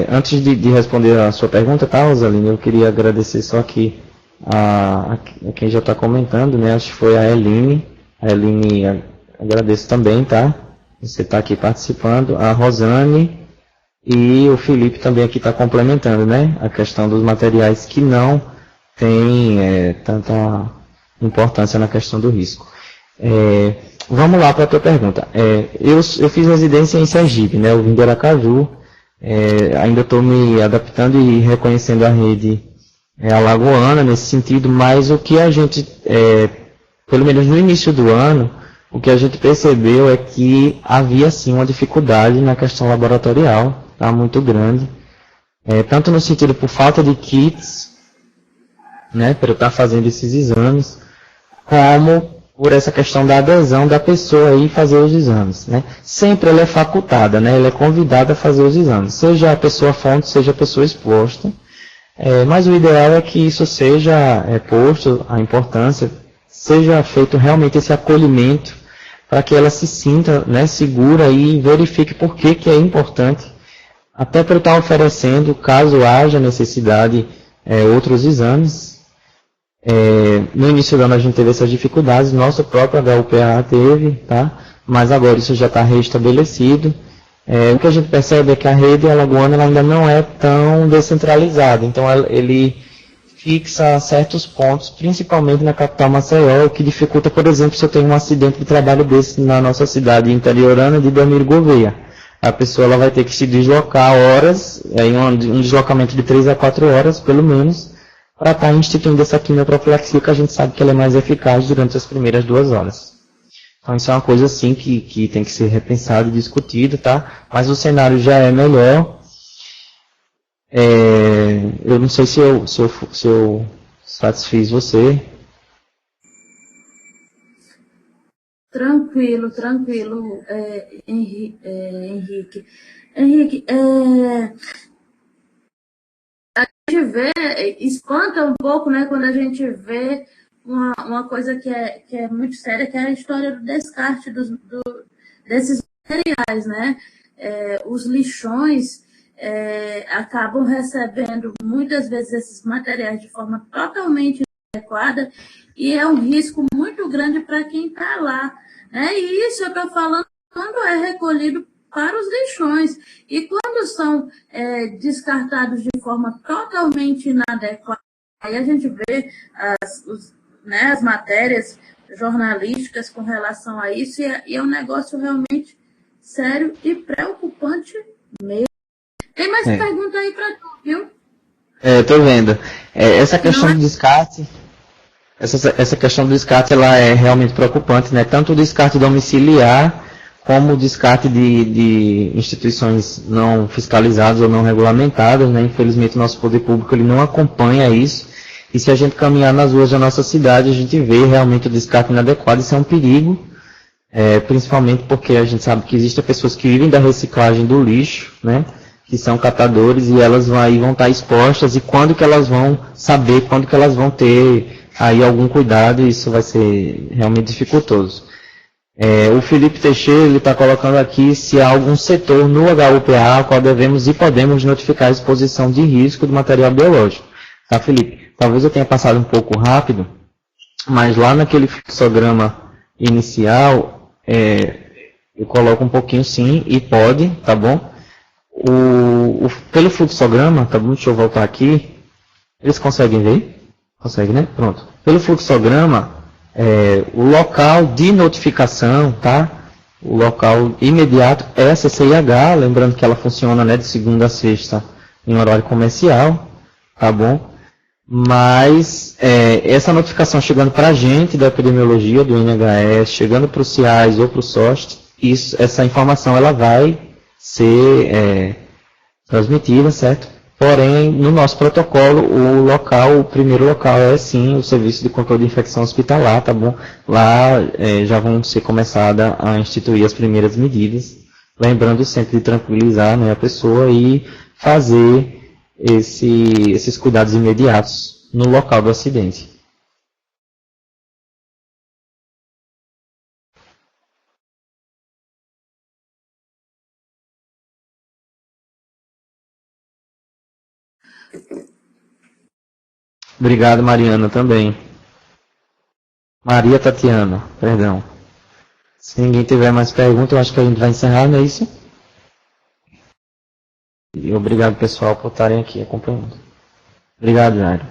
Antes de responder a sua pergunta, tá, Rosaline? Eu queria agradecer só aqui a quem já está comentando, né? Acho que foi a Eline. A Eline, agradeço também, tá? Você está aqui participando. A Rosane e o Felipe também aqui está complementando, né? A questão dos materiais que não têm tanta importância na questão do risco. Vamos lá para a tua pergunta. Eu fiz residência em Sergipe, né? Eu vim de Aracaju. Ainda estou me adaptando e reconhecendo a rede alagoana nesse sentido, mas o que a gente, pelo menos no início do ano, o que a gente percebeu é que havia sim uma dificuldade na questão laboratorial, tá? Muito grande, tanto no sentido por falta de kits, né, para eu estar fazendo esses exames, como por essa questão da adesão da pessoa aí fazer os exames, né? Sempre ela é facultada, né? Ela é convidada a fazer os exames, seja a pessoa fonte, seja a pessoa exposta, mas o ideal é que isso seja posto, a importância, seja feito realmente esse acolhimento para que ela se sinta, né, segura e verifique por que é importante, até para eu estar oferecendo, caso haja necessidade, outros exames. No início do ano a gente teve essas dificuldades, nosso próprio HUPA teve, tá? Mas agora isso já está restabelecido. O que a gente percebe é que a rede alagoana ela ainda não é tão descentralizada, então ele fixa certos pontos, principalmente na capital Maceió, o que dificulta, por exemplo, se eu tenho um acidente de trabalho desse na nossa cidade interiorana de Belmiro Gouveia. A pessoa ela vai ter que se deslocar horas, um deslocamento de 3 a 4 horas, pelo menos, para estar instituindo essa quimioprofilaxia, que a gente sabe que ela é mais eficaz durante as primeiras 2 horas. Então isso é uma coisa assim que tem que ser repensado e discutido, tá? Mas o cenário já é melhor. Eu não sei se eu satisfiz você. Tranquilo, Henrique. Henrique, a gente vê, espanta um pouco, né, quando a gente vê uma coisa que é muito séria, que é a história do descarte desses materiais, né? Os lixões acabam recebendo muitas vezes esses materiais de forma totalmente inadequada e é um risco muito grande para quem está lá. Né? E isso eu estou falando quando é recolhido para os lixões. E quando são descartados de forma totalmente inadequada, aí a gente vê as matérias jornalísticas com relação a isso, e é um negócio realmente sério e preocupante mesmo. Tem mais pergunta aí para tu, viu? Tô vendo. Essa questão do descarte, essa questão do descarte, ela é realmente preocupante, né? Tanto o descarte domiciliar, como o descarte de instituições não fiscalizadas ou não regulamentadas, né? Infelizmente, o nosso poder público ele não acompanha isso. E se a gente caminhar nas ruas da nossa cidade, a gente vê realmente o descarte inadequado. Isso é um perigo, principalmente porque a gente sabe que existem pessoas que vivem da reciclagem do lixo, né? Que são catadores, e elas vão estar expostas, e quando que elas vão saber, quando que elas vão ter aí algum cuidado, isso vai ser realmente dificultoso. O Felipe Teixeira, ele está colocando aqui se há algum setor no HUPA ao qual devemos e podemos notificar a exposição de risco do material biológico. Tá, Felipe? Talvez eu tenha passado um pouco rápido, mas lá naquele fluxograma inicial, eu coloco um pouquinho sim, e pode, tá bom? Pelo fluxograma, tá bom? Deixa eu voltar aqui. Eles conseguem ver? Conseguem, né? Pronto. Pelo fluxograma, o local de notificação, tá? O local imediato é a CCIH, lembrando que ela funciona, né, de segunda a sexta em horário comercial, tá bom? Mas essa notificação chegando para a gente da epidemiologia, do NHS, chegando para os CIAs ou para o SOST, essa informação ela vai ser transmitida, certo? Porém, no nosso protocolo, o primeiro local é sim o Serviço de Controle de Infecção Hospitalar, tá bom? Lá já vão ser começadas a instituir as primeiras medidas, lembrando sempre de tranquilizar, né, a pessoa e fazer esses cuidados imediatos no local do acidente. Obrigado, Mariana, também. Maria Tatiana, perdão. Se ninguém tiver mais perguntas, eu acho que a gente vai encerrar, não é isso? E obrigado, pessoal, por estarem aqui acompanhando. Obrigado, Jairo.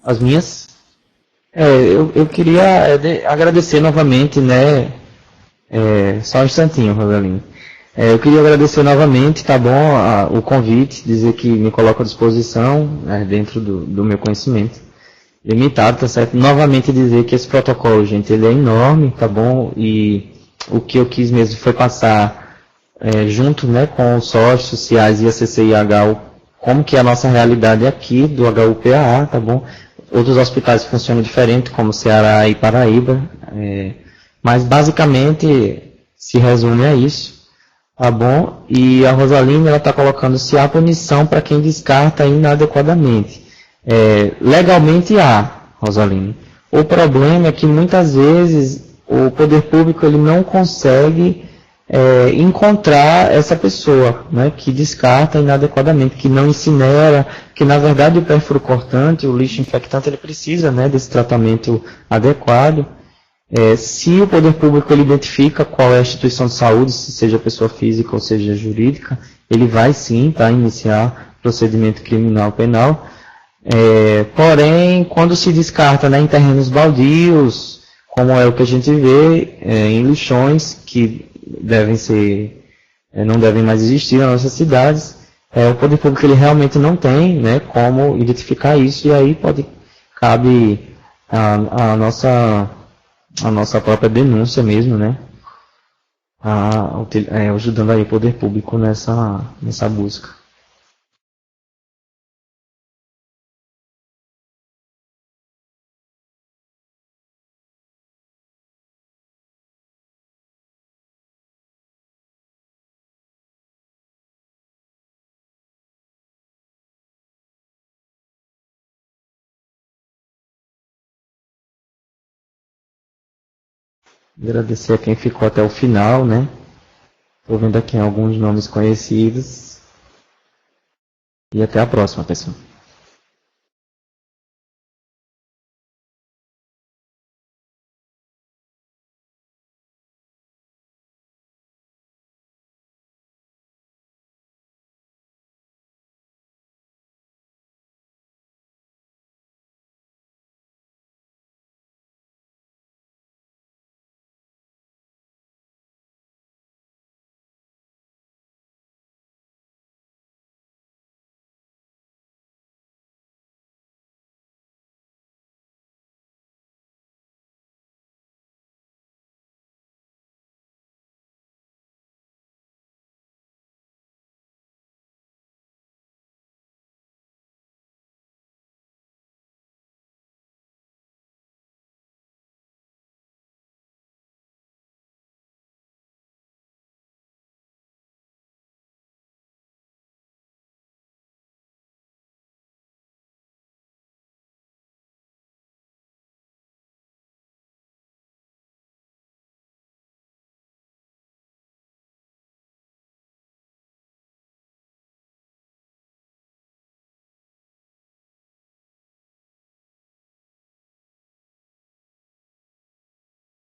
As minhas? Eu queria agradecer novamente, né? Só um instantinho, Rosalinho. Eu queria agradecer novamente, tá bom, o convite, dizer que me coloco à disposição, dentro do meu conhecimento limitado, tá certo? Novamente dizer que esse protocolo, gente, ele é enorme, tá bom? E o que eu quis mesmo foi passar junto, né, com os sócios sociais e a CCIH, como que é a nossa realidade aqui do HUPAA, tá bom? Outros hospitais funcionam diferente, como Ceará e Paraíba, mas basicamente se resume a isso, tá bom? E a Rosaline, ela está colocando se há punição para quem descarta inadequadamente. Legalmente há, Rosaline. O problema é que muitas vezes o poder público ele não consegue encontrar essa pessoa, né, que descarta inadequadamente, que não incinera, que na verdade o perfuro cortante, o lixo infectante, ele precisa, né, desse tratamento adequado. Se o poder público ele identifica qual é a instituição de saúde, se seja pessoa física ou seja jurídica, ele vai sim iniciar procedimento criminal penal. Porém, quando se descarta, né, em terrenos baldios, como é o que a gente vê em lixões que não devem mais existir nas nossas cidades, o poder público ele realmente não tem, né, como identificar isso, e aí cabe a nossa própria denúncia mesmo, né, ajudando aí o poder público nessa busca. Agradecer a quem ficou até o final, né? Estou vendo aqui alguns nomes conhecidos. E até a próxima, pessoal.